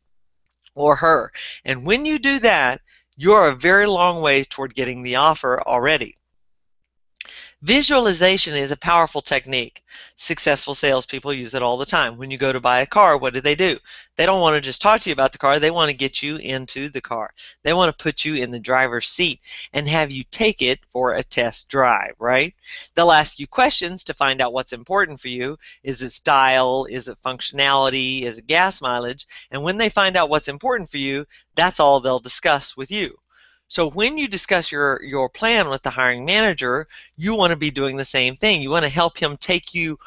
or her. And when you do that, you're a very long way toward getting the offer already. Visualization is a powerful technique. Successful salespeople use it all the time. When you go to buy a car, what do? They don't want to just talk to you about the car. They want to get you into the car. They want to put you in the driver's seat and have you take it for a test drive, right? They'll ask you questions to find out what's important for you. Is it style? Is it functionality? Is it gas mileage? And when they find out what's important for you, that's all they'll discuss with you. So when you discuss your plan with the hiring manager, you want to be doing the same thing. You want to help him take you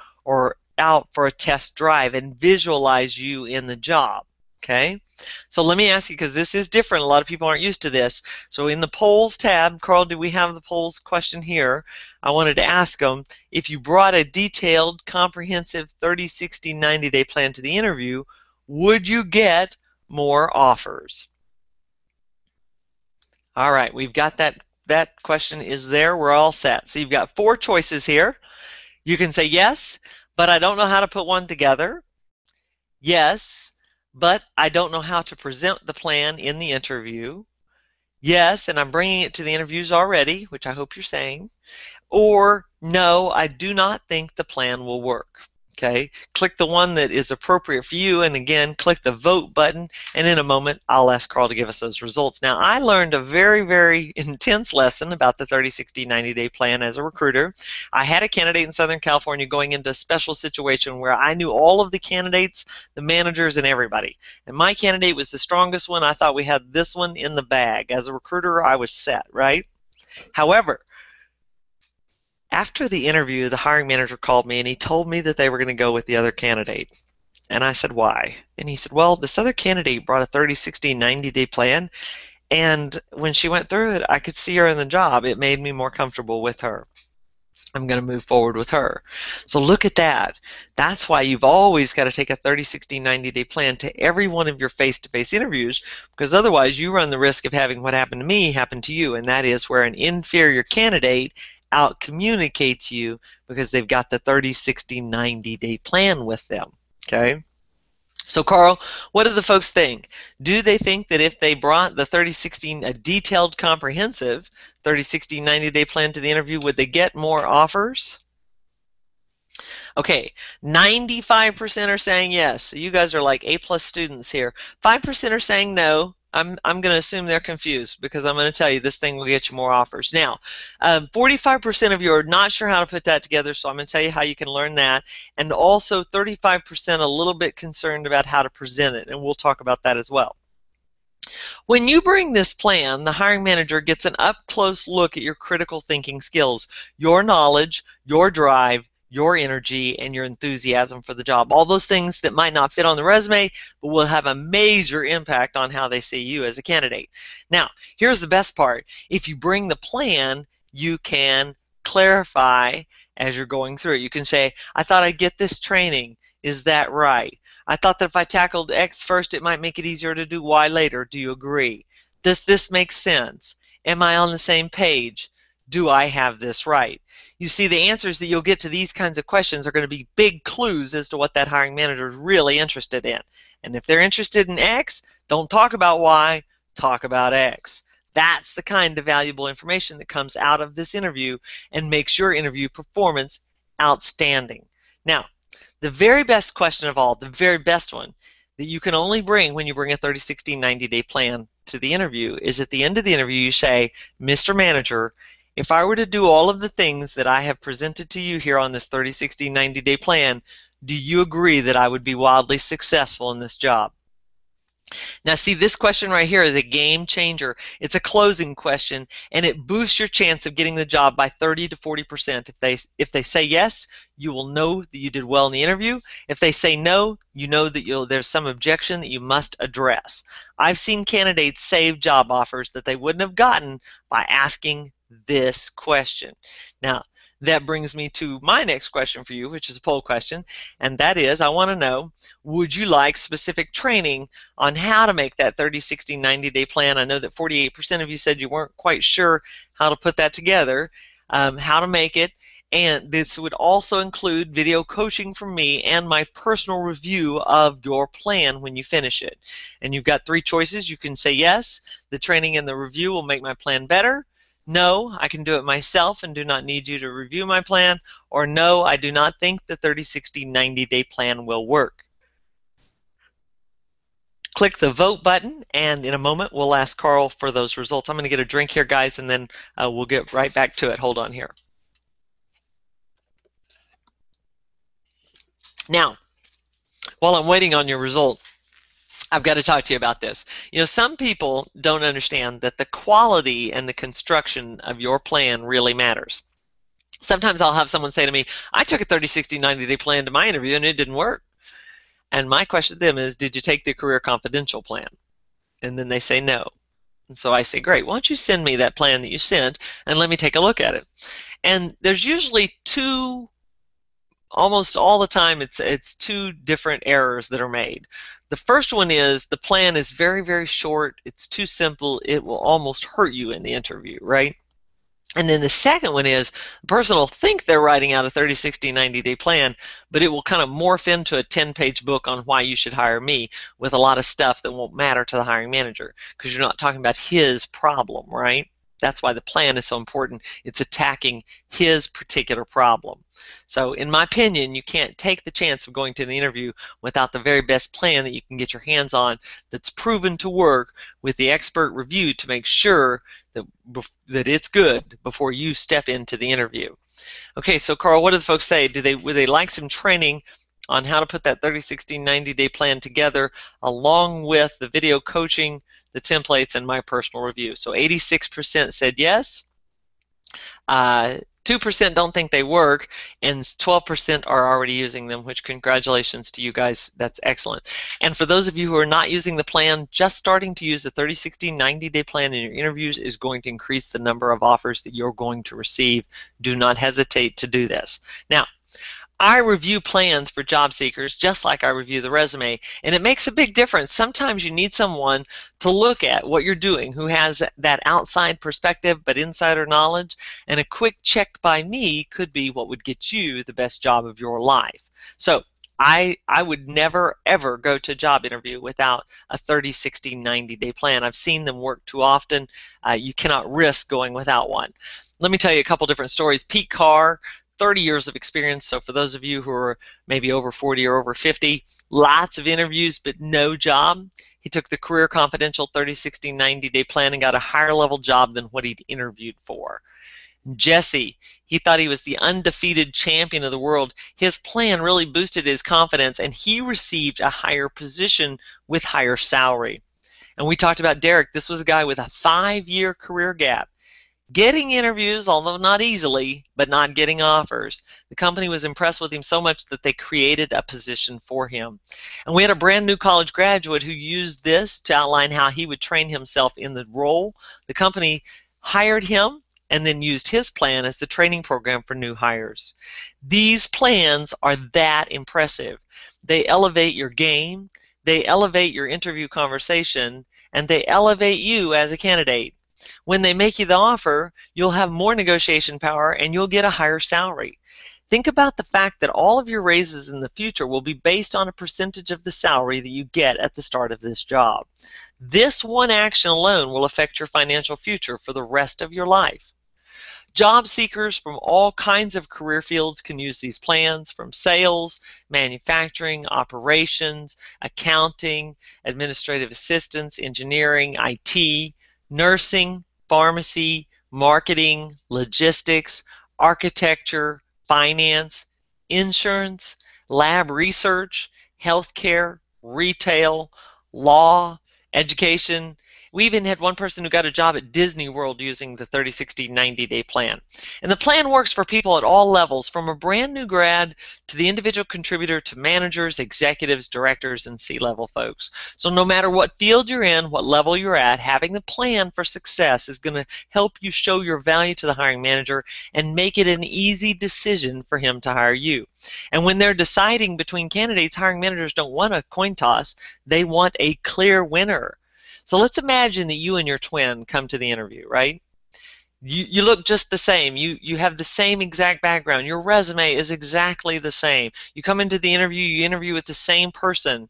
out for a test drive and visualize you in the job. Okay? So let me ask you, because this is different. A lot of people aren't used to this. So in the polls tab, Carl, do we have the polls question here? I wanted to ask them, if you brought a detailed, comprehensive 30, 60, 90-day plan to the interview, would you get more offers? All right, we've got that question is there. We're all set. So you've got 4 choices here. You can say yes, but I don't know how to put one together. Yes, but I don't know how to present the plan in the interview. Yes, and I'm bringing it to the interviews already, which I hope you're saying. Or no, I do not think the plan will work. Okay, click the one that is appropriate for you, and again, click the vote button, and in a moment, I'll ask Carl to give us those results. Now, I learned a very, very intense lesson about the 30, 60, 90-day plan as a recruiter. I had a candidate in Southern California going into a special situation where I knew all of the candidates, the managers, and everybody. And my candidate was the strongest one. I thought we had this one in the bag. As a recruiter, I was set, right? However, after the interview, the hiring manager called me and he told me that they were going to go with the other candidate. And I said, why? And he said, well, this other candidate brought a 30, 60, 90-day plan, and when she went through it, I could see her in the job. It made me more comfortable with her. I'm going to move forward with her. So look at that. That's why you've always got to take a 30, 60, 90-day plan to every one of your face-to-face interviews, because otherwise you run the risk of having what happened to me happen to you, and that is where an inferior candidate out-communicates you because they've got the 30, 60, 90-day plan with them. Okay? So Carl, what do the folks think? Do they think that if they brought the 30, 60, a detailed, comprehensive 30, 60, 90-day plan to the interview, would they get more offers? Okay, 95% are saying yes. So you guys are like A+ students here. 5% are saying no. I'm going to assume they're confused, because I'm going to tell you this thing will get you more offers. Now, 45% of you are not sure how to put that together, so I'm going to tell you how you can learn that. And also 35% a little bit concerned about how to present it, and we'll talk about that as well. When you bring this plan, the hiring manager gets an up-close look at your critical thinking skills, your knowledge, your drive, your energy and your enthusiasm for the job. All those things that might not fit on the resume, but will have a major impact on how they see you as a candidate. Now, here's the best part. If you bring the plan, you can clarify as you're going through it. You can say, I thought I'd get this training. Is that right? I thought that if I tackled X first, it might make it easier to do Y later. Do you agree? Does this make sense? Am I on the same page? Do I have this right? You see, the answers that you'll get to these kinds of questions are going to be big clues as to what that hiring manager is really interested in. And if they're interested in X, don't talk about Y, talk about X. That's the kind of valuable information that comes out of this interview and makes your interview performance outstanding. Now, the very best question of all, the very best one that you can only bring when you bring a 30, 60, 90-day plan to the interview is at the end of the interview you say, Mr. Manager, if I were to do all of the things that I have presented to you here on this 30, 60, 90-day plan, do you agree that I would be wildly successful in this job? Now see, this question right here is a game changer. It's a closing question, and it boosts your chance of getting the job by 30 to 40%. If they say yes, you will know that you did well in the interview. If they say no, you know that there's some objection that you must address. I've seen candidates save job offers that they wouldn't have gotten by asking this question. Now, that brings me to my next question for you, which is a poll question, and that is, I want to know, would you like specific training on how to make that 30, 60, 90-day plan? I know that 48% of you said you weren't quite sure how to put that together, how to make it, and this would also include video coaching from me and my personal review of your plan when you finish it. And you've got 3 choices. You can say yes, the training and the review will make my plan better. No, I can do it myself and do not need you to review my plan. Or no, I do not think the 30, 60, 90-day plan will work. Click the vote button, and in a moment we'll ask Carl for those results. I'm going to get a drink here, guys, and then we'll get right back to it. Hold on here. Now, while I'm waiting on your result, I've got to talk to you about this. You know, some people don't understand that the quality and the construction of your plan really matters. Sometimes I'll have someone say to me, I took a 30, 60, 90-day plan to my interview and it didn't work. And my question to them is, did you take the Career Confidential plan? And then they say no. And so I say, great, why don't you send me that plan that you sent and let me take a look at it. And there's usually almost all the time it's 2 different errors that are made. The first one is the plan is very, very short. It's too simple. It will almost hurt you in the interview, right? And then the second one is the person will think they're writing out a 30, 60, 90-day plan, but it will kind of morph into a 10-page book on why you should hire me with a lot of stuff that won't matter to the hiring manager because you're not talking about his problem, right? That's why the plan is so important. It's attacking his particular problem. So in my opinion, you can't take the chance of going to the interview without the very best plan that you can get your hands on that's proven to work with the expert review to make sure that it's good before you step into the interview. Okay, so Carl, what do the folks say? Would they like some training on how to put that 30, 60, 90-day plan together along with the video coaching, the templates, and my personal review? So 86% said yes, 2% don't think they work, and 12% are already using them, which congratulations to you guys. That's excellent. And for those of you who are not using the plan, just starting to use the 30, 60, 90-day plan in your interviews is going to increase the number of offers that you're going to receive. Do not hesitate to do this. Now, I review plans for job seekers just like I review the resume, and it makes a big difference. Sometimes you need someone to look at what you're doing who has that outside perspective but insider knowledge, and a quick check by me could be what would get you the best job of your life. So I would never ever go to a job interview without a 30, 60, 90-day plan. I've seen them work too often. You cannot risk going without one. Let me tell you a couple different stories. Pete Carr, 30 years of experience, so for those of you who are maybe over 40 or over 50, lots of interviews but no job. He took the Career Confidential 30, 60, 90-day plan and got a higher level job than what he'd interviewed for. Jesse, he thought he was the undefeated champion of the world. His plan really boosted his confidence and he received a higher position with higher salary. And we talked about Derek. This was a guy with a 5-year career gap. getting interviews, although not easily, but not getting offers. The company was impressed with him so much that they created a position for him. And we had a brand new college graduate who used this to outline how he would train himself in the role. The company hired him and then used his plan as the training program for new hires. These plans are that impressive. They elevate your game, they elevate your interview conversation, and they elevate you as a candidate. When they make you the offer, you'll have more negotiation power and you'll get a higher salary. Think about the fact that all of your raises in the future will be based on a percentage of the salary that you get at the start of this job. This one action alone will affect your financial future for the rest of your life. Job seekers from all kinds of career fields can use these plans, from sales, manufacturing, operations, accounting, administrative assistance, engineering, IT, nursing, pharmacy, marketing, logistics, architecture, finance, insurance, lab research, healthcare, retail, law, education. We even had one person who got a job at Disney World using the 30, 60, 90-day plan. And the plan works for people at all levels, from a brand new grad to the individual contributor to managers, executives, directors, and C-level folks. So no matter what field you're in, what level you're at, having the plan for success is going to help you show your value to the hiring manager and make it an easy decision for him to hire you. And when they're deciding between candidates, hiring managers don't want a coin toss. They want a clear winner. So let's imagine that you and your twin come to the interview, right? You look just the same. You have the same exact background. Your resume is exactly the same. You come into the interview, you interview with the same person.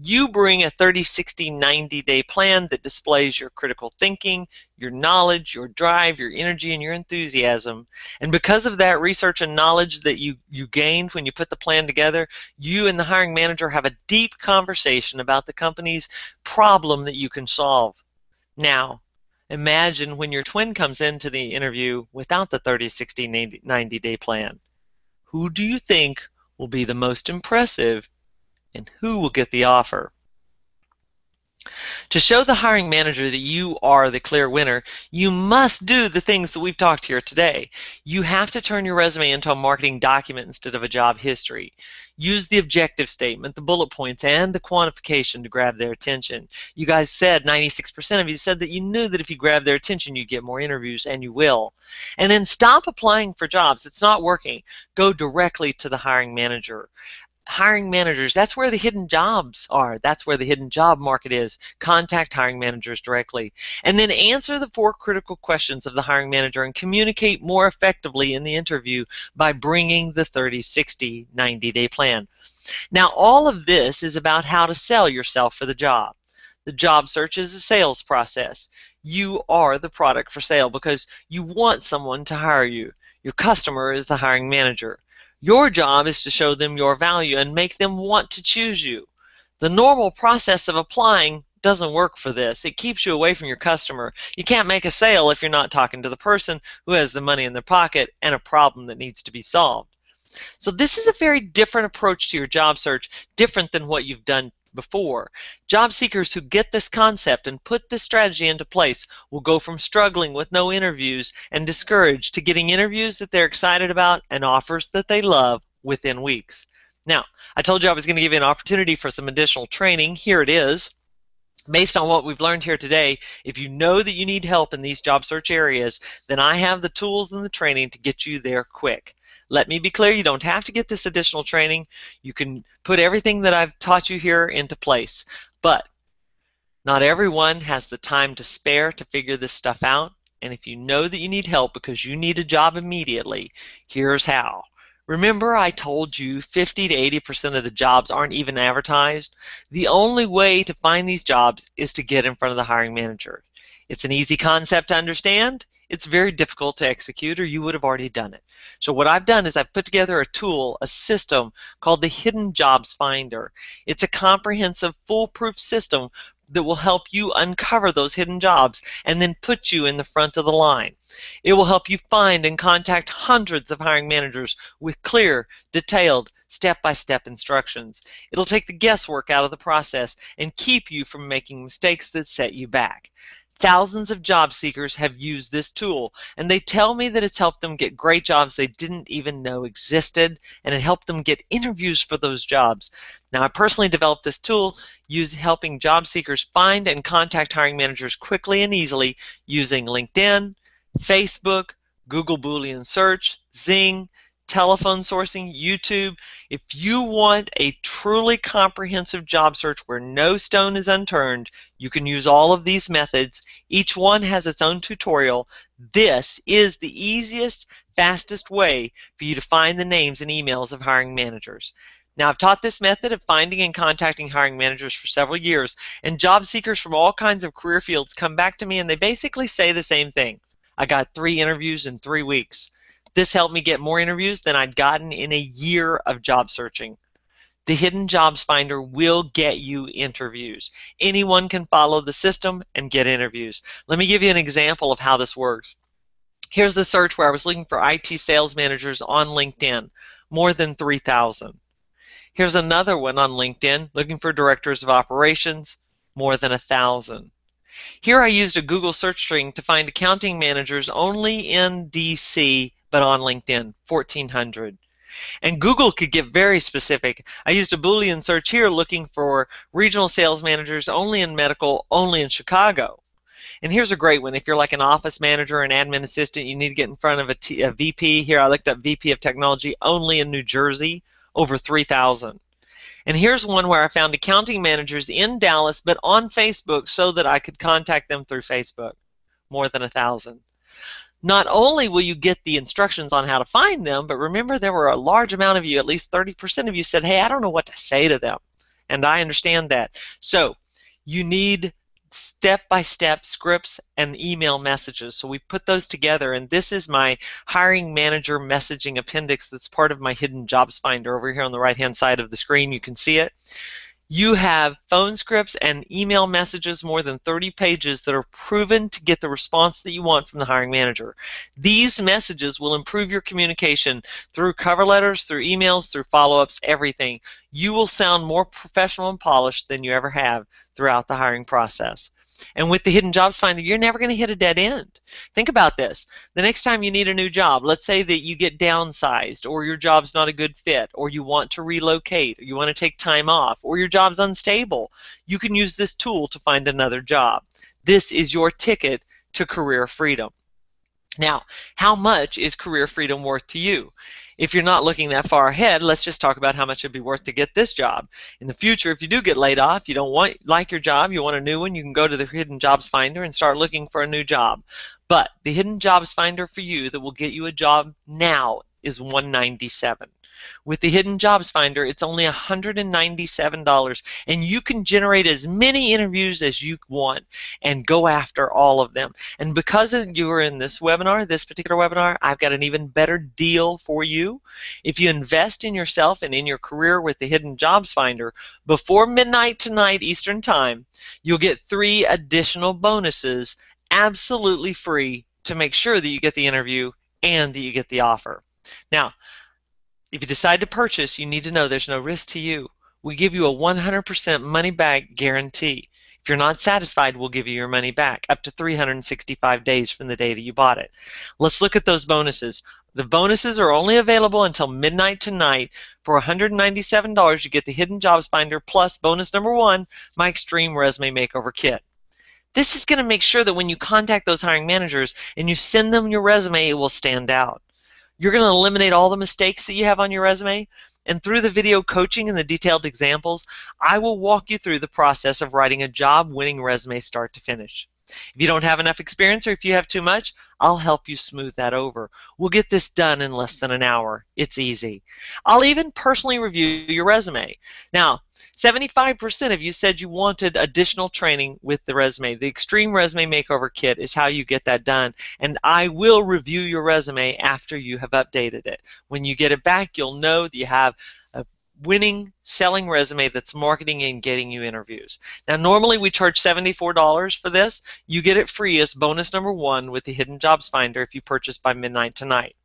You bring a 30, 60, 90-day plan that displays your critical thinking, your knowledge, your drive, your energy, and your enthusiasm. And because of that research and knowledge that you gained when you put the plan together, you and the hiring manager have a deep conversation about the company's problem that you can solve. Now, imagine when your twin comes into the interview without the 30, 60, 90-day plan. Who do you think will be the most impressive, and who will get the offer? To show the hiring manager that you are the clear winner, you must do the things that we've talked here today. You have to turn your resume into a marketing document instead of a job history. Use the objective statement, the bullet points, and the quantification to grab their attention. You guys said, 96% of you said that you knew that if you grab their attention, you'd get more interviews, and you will. And then stop applying for jobs. It's not working. Go directly to the hiring manager. Hiring managers, that's where the hidden jobs are. That's where the hidden job market is. Contact hiring managers directly. And then answer the 4 critical questions of the hiring manager and communicate more effectively in the interview by bringing the 30, 60, 90-day plan. Now, all of this is about how to sell yourself for the job. The job search is a sales process. You are the product for sale because you want someone to hire you. Your customer is the hiring manager. Your job is to show them your value and make them want to choose you. The normal process of applying doesn't work for this. It keeps you away from your customer. You can't make a sale if you're not talking to the person who has the money in their pocket and a problem that needs to be solved. So this is a very different approach to your job search, different than what you've done before. Job seekers who get this concept and put this strategy into place will go from struggling with no interviews and discouraged to getting interviews that they're excited about and offers that they love within weeks. Now, I told you I was going to give you an opportunity for some additional training. Here it is. Based on what we've learned here today, if you know that you need help in these job search areas, then I have the tools and the training to get you there quick. Let me be clear, you don't have to get this additional training. You can put everything that I've taught you here into place. But not everyone has the time to spare to figure this stuff out. And if you know that you need help because you need a job immediately, here's how. Remember I told you 50 to 80% of the jobs aren't even advertised? The only way to find these jobs is to get in front of the hiring manager. It's an easy concept to understand. It's very difficult to execute, or you would have already done it. So what I've done is I've put together a tool, a system called the Hidden Jobs Finder. It's a comprehensive, foolproof system that will help you uncover those hidden jobs and then put you in the front of the line. It will help you find and contact hundreds of hiring managers with clear, detailed, step-by-step instructions. It'll take the guesswork out of the process and keep you from making mistakes that set you back. Thousands of job seekers have used this tool, and they tell me that it's helped them get great jobs they didn't even know existed, and it helped them get interviews for those jobs. Now, I personally developed this tool helping job seekers find and contact hiring managers quickly and easily using LinkedIn, Facebook, Google Boolean Search, Zing, telephone sourcing, YouTube. If you want a truly comprehensive job search where no stone is unturned, you can use all of these methods. Each one has its own tutorial. This is the easiest, fastest way for you to find the names and emails of hiring managers. Now, I've taught this method of finding and contacting hiring managers for several years, and job seekers from all kinds of career fields come back to me and they basically say the same thing. I got 3 interviews in 3 weeks. This helped me get more interviews than I'd gotten in a year of job searching. The Hidden Jobs Finder will get you interviews. Anyone can follow the system and get interviews. Let me give you an example of how this works. Here's the search where I was looking for IT sales managers on LinkedIn, more than 3,000. Here's another one on LinkedIn, looking for directors of operations, more than 1,000. Here I used a Google search string to find accounting managers only in DC, but on LinkedIn, 1,400. And Google could get very specific. I used a Boolean search here looking for regional sales managers only in medical, only in Chicago. And here's a great one. If you're like an office manager or an admin assistant, you need to get in front of a VP. Here I looked up VP of Technology only in New Jersey, over 3,000. And here's one where I found accounting managers in Dallas, but on Facebook so that I could contact them through Facebook, more than 1,000. Not only will you get the instructions on how to find them, but remember there were a large amount of you, at least 30% of you said, hey, I don't know what to say to them. And I understand that. So you need step-by-step scripts and email messages. So we put those together, and this is my hiring manager messaging appendix that's part of my Hidden Jobs Finder over here on the right-hand side of the screen. You can see it. You have phone scripts and email messages, more than 30 pages, that are proven to get the response that you want from the hiring manager. These messages will improve your communication through cover letters, through emails, through follow-ups, everything. You will sound more professional and polished than you ever have throughout the hiring process. And with the Hidden Jobs Finder, you're never going to hit a dead end. Think about this. The next time you need a new job, let's say that you get downsized, or your job's not a good fit, or you want to relocate, or you want to take time off, or your job's unstable, you can use this tool to find another job. This is your ticket to career freedom. Now, how much is career freedom worth to you? If you're not looking that far ahead, let's just talk about how much it'd be worth to get this job. In the future, if you do get laid off, you don't like your job, you want a new one, you can go to the Hidden Jobs Finder and start looking for a new job. But the Hidden Jobs Finder for you that will get you a job now is $197. With the Hidden Jobs Finder, it's only $197, and you can generate as many interviews as you want and go after all of them. And because you are in this webinar, this particular webinar, I've got an even better deal for you. If you invest in yourself and in your career with the Hidden Jobs Finder, before midnight tonight Eastern Time, you'll get 3 additional bonuses absolutely free to make sure that you get the interview and that you get the offer. Now, if you decide to purchase, you need to know there's no risk to you. We give you a 100% money-back guarantee. If you're not satisfied, we'll give you your money back up to 365 days from the day that you bought it. Let's look at those bonuses. The bonuses are only available until midnight tonight. For $197, you get the Hidden Jobs Finder plus bonus number 1, my Extreme Resume Makeover Kit. This is going to make sure that when you contact those hiring managers and you send them your resume, it will stand out. You're going to eliminate all the mistakes that you have on your resume, and through the video coaching and the detailed examples, I will walk you through the process of writing a job-winning resume start to finish. If you don't have enough experience or if you have too much, I'll help you smooth that over. We'll get this done in less than an hour. It's easy. I'll even personally review your resume. Now, 75% of you said you wanted additional training with the resume. The Extreme Resume Makeover Kit is how you get that done, and I will review your resume after you have updated it. When you get it back, you'll know that you have a winning, selling resume that's marketing and getting you interviews. Now, normally we charge $74 for this. You get it free as bonus number 1 with the Hidden Jobs Finder if you purchase by midnight tonight.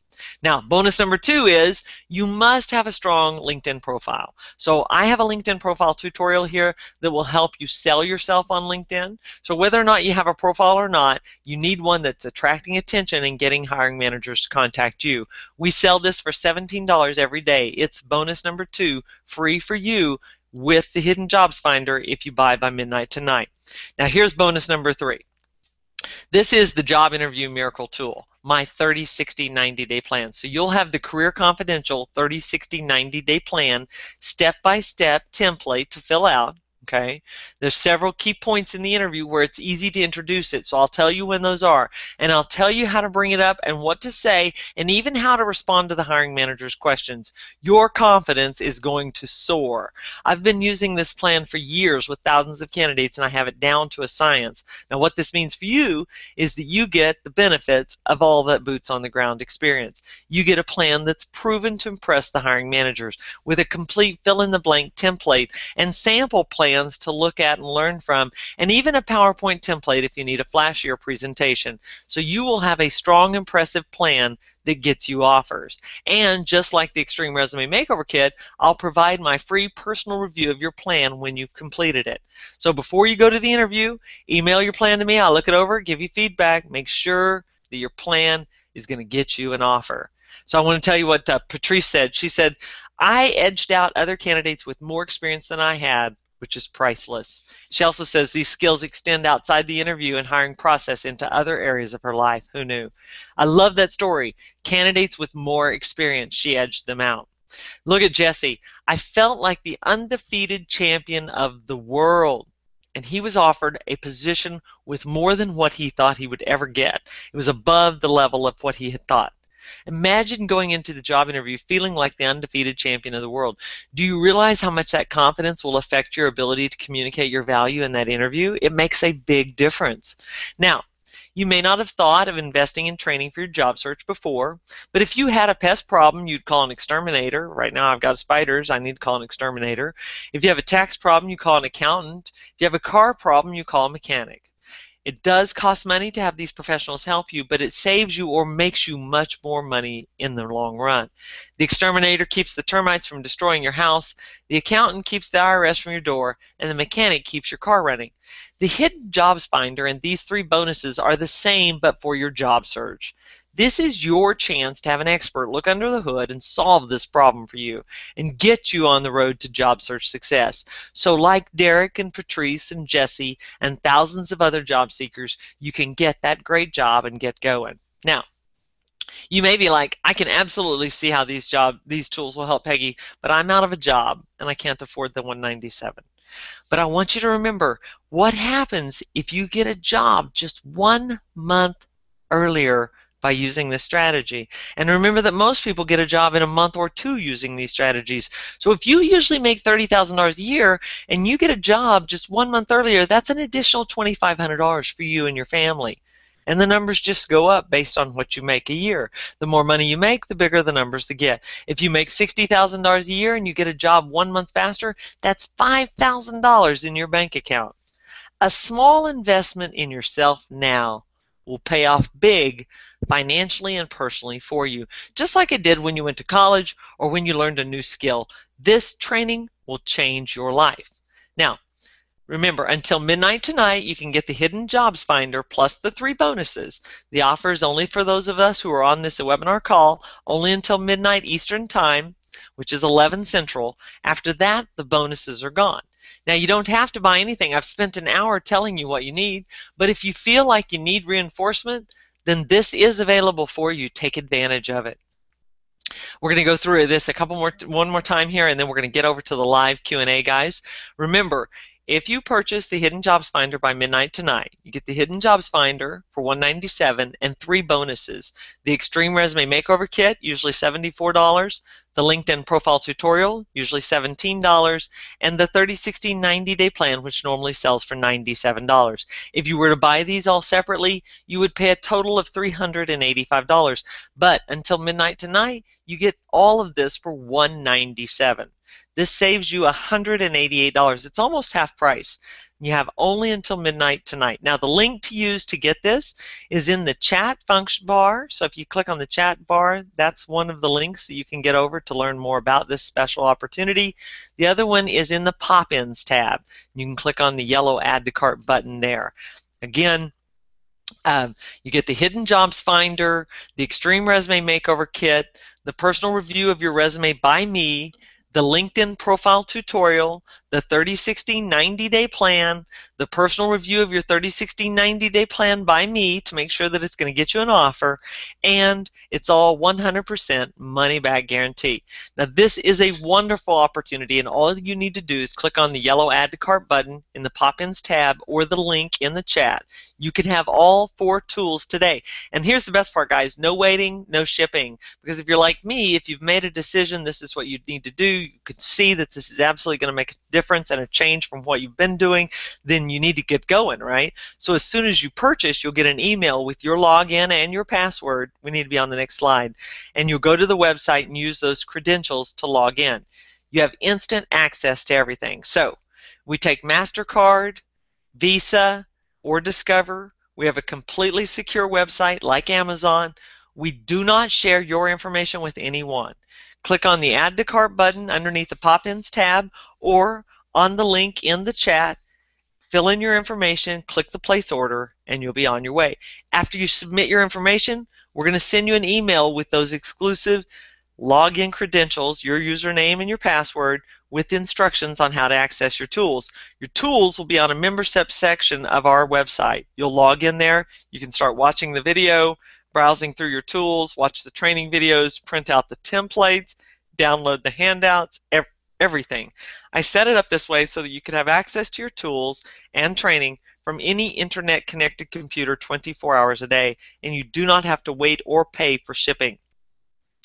Now, bonus number 2 is you must have a strong LinkedIn profile. So I have a LinkedIn profile tutorial here that will help you sell yourself on LinkedIn. So whether or not you have a profile or not, you need one that's attracting attention and getting hiring managers to contact you. We sell this for $17 every day. It's bonus number 2, free for you with the Hidden Jobs Finder if you buy by midnight tonight. Now here's bonus number 3. This is the Job Interview Miracle Tool, my 30, 60, 90-day plan. So you'll have the Career Confidential 30, 60, 90-day plan, step-by-step template to fill out. Okay, there's several key points in the interview where it's easy to introduce it, so I'll tell you when those are, and I'll tell you how to bring it up and what to say, and even how to respond to the hiring manager's questions. Your confidence is going to soar. I've been using this plan for years with thousands of candidates, and I have it down to a science. Now what this means for you is that you get the benefits of all that boots on the ground experience. You get a plan that's proven to impress the hiring managers with a complete fill-in-the-blank template and sample plans to look at and learn from, and even a PowerPoint template if you need a flashier presentation. So you will have a strong, impressive plan that gets you offers. And just like the Extreme Resume Makeover Kit, I'll provide my free personal review of your plan when you've completed it. So before you go to the interview, email your plan to me. I'll look it over, give you feedback, make sure that your plan is going to get you an offer. So I want to tell you what Patrice said. She said, I edged out other candidates with more experience than I had, which is priceless. She also says these skills extend outside the interview and hiring process into other areas of her life. Who knew? I love that story. Candidates with more experience, she edged them out. Look at Jesse. I felt like the undefeated champion of the world, and he was offered a position with more than what he thought he would ever get. It was above the level of what he had thought. Imagine going into the job interview feeling like the undefeated champion of the world. Do you realize how much that confidence will affect your ability to communicate your value in that interview? It makes a big difference. Now, you may not have thought of investing in training for your job search before, but if you had a pest problem, you'd call an exterminator. Right now I've got spiders, I need to call an exterminator. If you have a tax problem, you call an accountant. If you have a car problem, you call a mechanic. It does cost money to have these professionals help you, but it saves you or makes you much more money in the long run. The exterminator keeps the termites from destroying your house, the accountant keeps the IRS from your door, and the mechanic keeps your car running. The Hidden Jobs Finder and these 3 bonuses are the same but for your job search. This is your chance to have an expert look under the hood and solve this problem for you and get you on the road to job search success. So like Derek and Patrice and Jesse and thousands of other job seekers, you can get that great job and get going. Now, you may be like, I can absolutely see how these tools will help Peggy, but I'm out of a job and I can't afford the $197. But I want you to remember what happens if you get a job just 1 month earlier by using this strategy. And remember that most people get a job in a month or 2 using these strategies. So if you usually make $30,000 a year and you get a job just 1 month earlier, that's an additional $2,500 for you and your family. And the numbers just go up based on what you make a year. The more money you make, the bigger the numbers to get. If you make $60,000 a year and you get a job 1 month faster, that's $5,000 in your bank account. A small investment in yourself now will pay off big financially and personally for you, just like it did when you went to college or when you learned a new skill. This training will change your life. Now, remember, until midnight tonight, you can get the Hidden Jobs Finder plus the 3 bonuses. The offer is only for those of us who are on this webinar call, only until midnight Eastern Time, which is 11 Central. After that, the bonuses are gone. Now, you don't have to buy anything. I've spent an hour telling you what you need, but if you feel like you need reinforcement, then this is available for you. Take advantage of it. We're going to go through this one more time here, and then we're going to get over to the live Q&A, guys. Remember, if you purchase the Hidden Jobs Finder by midnight tonight, you get the Hidden Jobs Finder for $197 and 3 bonuses. The Extreme Resume Makeover Kit, usually $74, the LinkedIn Profile Tutorial, usually $17, and the 30, 60, 90-day plan, which normally sells for $97. If you were to buy these all separately, you would pay a total of $385. But until midnight tonight, you get all of this for $197. This saves you $188. It's almost half price. You have only until midnight tonight. Now, the link to use to get this is in the chat function bar. So if you click on the chat bar, that's one of the links that you can get over to learn more about this special opportunity. The other one is in the pop-ins tab. You can click on the yellow Add to Cart button there. Again, you get the Hidden Jobs Finder, the Extreme Resume Makeover Kit, the personal review of your resume by me, the LinkedIn profile tutorial, the 30-60 90-day plan, the personal review of your 30-60 90-day plan by me to make sure that it's going to get you an offer, and it's all 100% money back guarantee. Now, this is a wonderful opportunity, and all you need to do is click on the yellow Add to Cart button in the Pop-ins tab or the link in the chat. You can have all 4 tools today. And here's the best part, guys. No waiting, no shipping. Because if you're like me, if you've made a decision, this is what you need to do, you could see that this is absolutely going to make a difference and a change from what you've been doing, then you need to get going, right? So as soon as you purchase, you'll get an email with your login and your password. We need to be on the next slide. And you'll go to the website and use those credentials to log in. You have instant access to everything. So we take MasterCard, Visa, or Discover. We have a completely secure website like Amazon. We do not share your information with anyone. Click on the Add to Cart button underneath the Pop-ins tab or on the link in the chat. Fill in your information, click the place order, and you'll be on your way. After you submit your information, we're going to send you an email with those exclusive login credentials, your username and your password, with instructions on how to access your tools. Your tools will be on a membership section of our website. You'll log in there, you can start watching the video, browsing through your tools, watch the training videos, print out the templates, download the handouts, everything. I set it up this way so that you can have access to your tools and training from any internet connected computer 24 hours a day, and you do not have to wait or pay for shipping.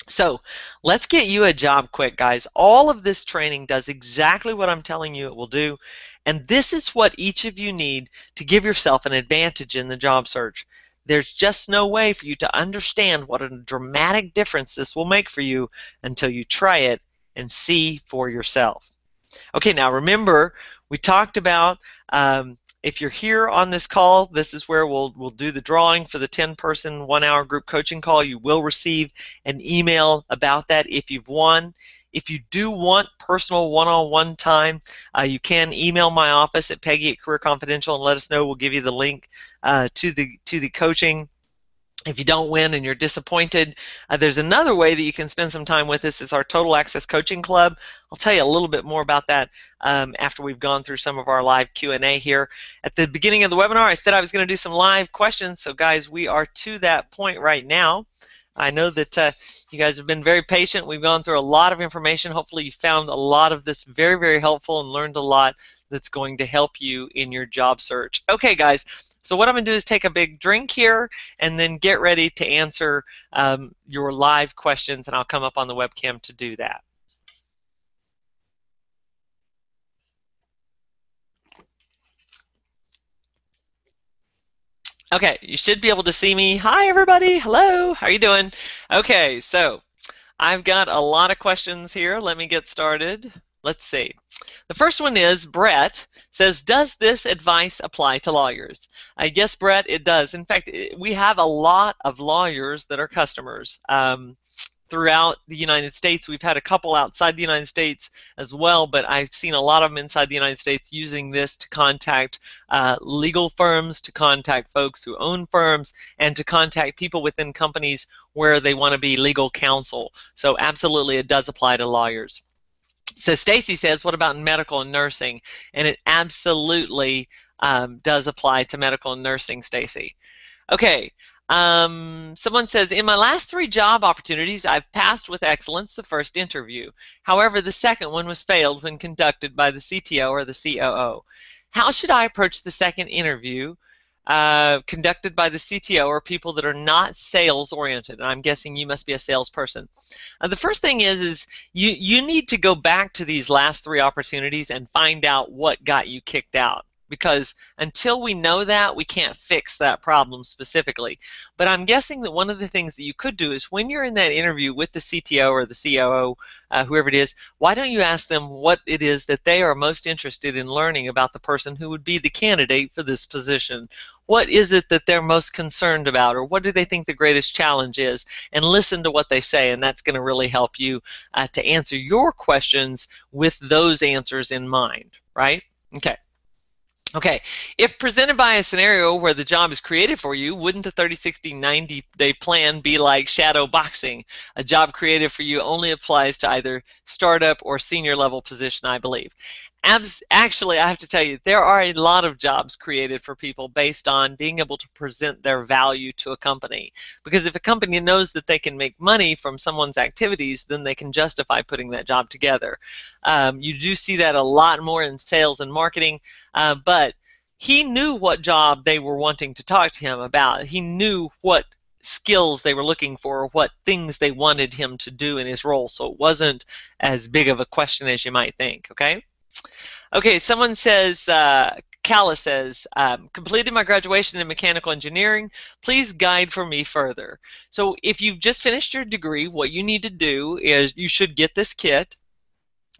So let's get you a job quick, guys. All of this training does exactly what I'm telling you it will do, and this is what each of you need to give yourself an advantage in the job search. There's just no way for you to understand what a dramatic difference this will make for you until you try it and see for yourself. Okay, now remember, we talked about if you're here on this call, this is where we'll do the drawing for the 10-person 1-hour group coaching call. You will receive an email about that if you've won. If you do want personal one-on-one time, you can email my office at Peggy@CareerConfidential and let us know. We'll give you the link to the coaching. If you don't win and you're disappointed, there's another way that you can spend some time with us. It's our Total Access Coaching Club. I'll tell you a little bit more about that after we've gone through some of our live Q&A here. At the beginning of the webinar, I said I was going to do some live questions. So guys, we are to that point right now. I know that you guys have been very patient. We've gone through a lot of information. Hopefully you found a lot of this very, very helpful and learned a lot that's going to help you in your job search. Okay, guys. So what I'm going to do is take a big drink here and then get ready to answer your live questions, and I'll come up on the webcam to do that. Okay, you should be able to see me. Hi, everybody. Hello. How are you doing? Okay, so I've got a lot of questions here. Let me get started. Let's see. The first one is Brett says, does this advice apply to lawyers? Yes, Brett, it does. In fact, we have a lot of lawyers that are customers throughout the United States. We've had a couple outside the United States as well, but I've seen a lot of them inside the United States using this to contact legal firms, to contact folks who own firms, and to contact people within companies where they want to be legal counsel. So absolutely it does apply to lawyers. So Stacy says, what about medical and nursing? And it absolutely does apply to medical and nursing, Stacy. Okay, someone says, in my last 3 job opportunities, I've passed with excellence the first interview. However, the second one was failed when conducted by the CTO or the COO. How should I approach the second interview conducted by the CTO or people that are not sales oriented? And I'm guessing you must be a salesperson. The first thing is you need to go back to these last 3 opportunities and find out what got you kicked out. because until we know that, we can't fix that problem specifically. But I'm guessing that one of the things that you could do is when you're in that interview with the CTO or the COO, whoever it is, why don't you ask them what it is that they are most interested in learning about the person who would be the candidate for this position? What is it that they're most concerned about, or what do they think the greatest challenge is? And listen to what they say, and that's going to really help you to answer your questions with those answers in mind, right? Okay. Okay, if presented by a scenario where the job is created for you, wouldn't the 30, 60, 90-day plan be like shadow boxing? A job created for you only applies to either startup or senior level position, I believe. Actually, I have to tell you, there are a lot of jobs created for people based on being able to present their value to a company. Because if a company knows that they can make money from someone's activities, then they can justify putting that job together. You do see that a lot more in sales and marketing, but he knew what job they were wanting to talk to him about. He knew what skills they were looking for, what things they wanted him to do in his role, so it wasn't as big of a question as you might think, okay? Okay, someone says, Kala says, completed my graduation in mechanical engineering. Please guide for me further. So if you've just finished your degree, what you need to do is you should get this kit,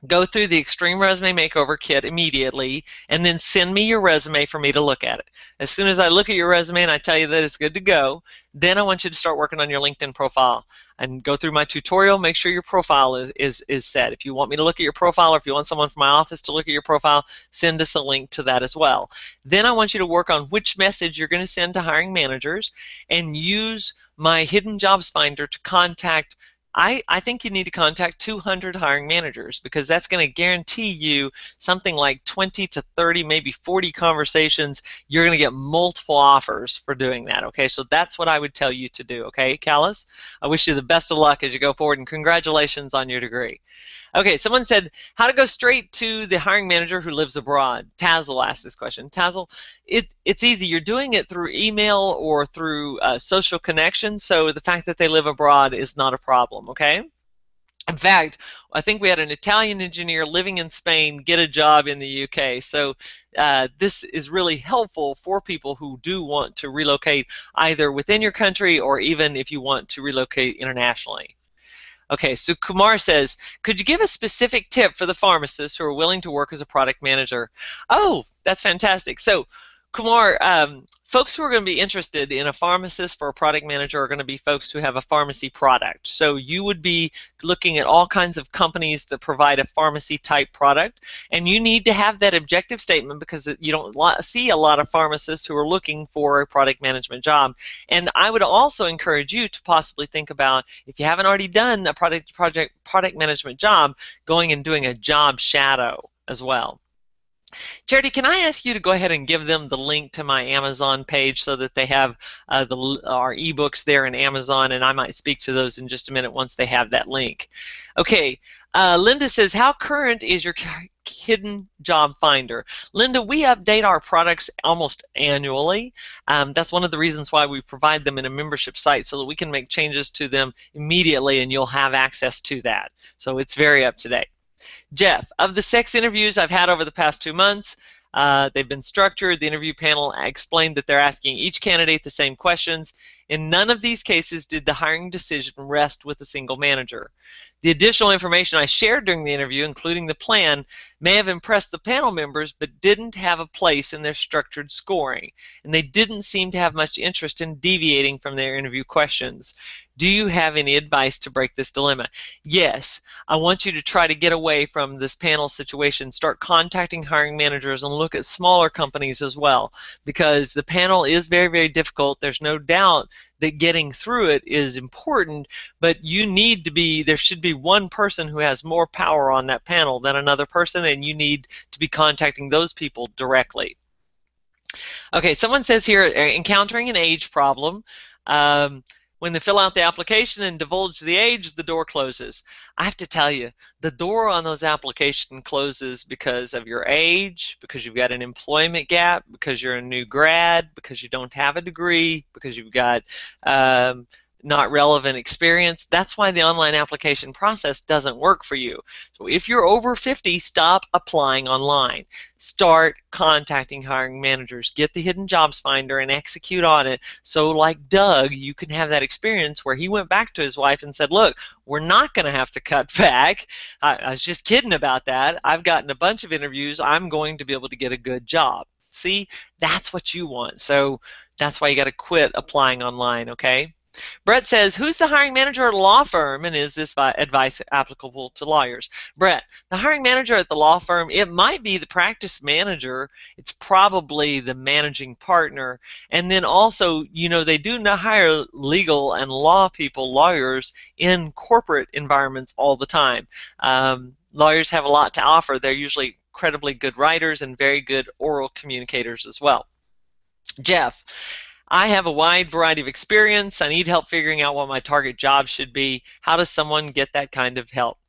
go through the Extreme Resume Makeover kit immediately, and then send me your resume for me to look at it. As soon as I look at your resume and I tell you that it's good to go, then I want you to start working on your LinkedIn profile and go through my tutorial. Make sure your profile is set. If you want me to look at your profile, or if you want someone from my office to look at your profile, send us a link to that as well. Then I want you to work on which message you're going to send to hiring managers, and use my Hidden Jobs Finder to contact, I think you need to contact 200 hiring managers, because that's going to guarantee you something like 20 to 30, maybe 40 conversations. You're going to get multiple offers for doing that, okay? So that's what I would tell you to do, okay, Callis? I wish you the best of luck as you go forward, and congratulations on your degree. Okay, someone said, how to go straight to the hiring manager who lives abroad. Tazzle asked this question. Tazzle, it's easy. You're doing it through email or through social connections, so the fact that they live abroad is not a problem, okay? In fact, I think we had an Italian engineer living in Spain get a job in the UK, so this is really helpful for people who do want to relocate either within your country or even if you want to relocate internationally. Okay, so Kumar says, could you give a specific tip for the pharmacists who are willing to work as a product manager? Oh, that's fantastic. So Kumar, folks who are going to be interested in a pharmacist for a product manager are going to be folks who have a pharmacy product. So you would be looking at all kinds of companies that provide a pharmacy type product, and you need to have that objective statement, because you don't see a lot of pharmacists who are looking for a product management job. And I would also encourage you to possibly think about, if you haven't already done a product management job, going and doing a job shadow as well. Charity, can I ask you to go ahead and give them the link to my Amazon page so that they have our ebooks there in Amazon, and I might speak to those in just a minute once they have that link. Okay, Linda says, how current is your Hidden Job Finder? Linda, we update our products almost annually. That's one of the reasons why we provide them in a membership site, so that we can make changes to them immediately and you'll have access to that. So it's very up to date. Jeff, of the 6 interviews I've had over the past 2 months, they've been structured. The interview panel explained that they're asking each candidate the same questions. In none of these cases did the hiring decision rest with a single manager. The additional information I shared during the interview, including the plan, may have impressed the panel members but didn't have a place in their structured scoring, and they didn't seem to have much interest in deviating from their interview questions. Do you have any advice to break this dilemma? Yes, I want you to try to get away from this panel situation. Start contacting hiring managers and look at smaller companies as well, because the panel is very, very difficult. There's no doubt that getting through it is important, but you need to be, there should be one person who has more power on that panel than another person, and you need to be contacting those people directly. Okay, someone says here, encountering an age problem. When they fill out the application and divulge the age, the door closes. I have to tell you, the door on those applications closes because of your age, because you've got an employment gap, because you're a new grad, because you don't have a degree, because you've got not relevant experience, that's why the online application process doesn't work for you. So if you're over 50, stop applying online. Start contacting hiring managers. Get the Hidden Jobs Finder and execute on it. So like Doug, you can have that experience where he went back to his wife and said, look, we're not going to have to cut back. I was just kidding about that. I've gotten a bunch of interviews. I'm going to be able to get a good job. See, that's what you want. So that's why you got to quit applying online, okay? Brett says, who's the hiring manager at a law firm, and is this advice applicable to lawyers? Brett, the hiring manager at the law firm, it might be the practice manager. It's probably the managing partner. And then also, you know, they do not hire legal and law people, lawyers, in corporate environments all the time. Lawyers have a lot to offer. They're usually incredibly good writers and very good oral communicators as well. Jeff, I have a wide variety of experience. I need help figuring out what my target job should be. How does someone get that kind of help?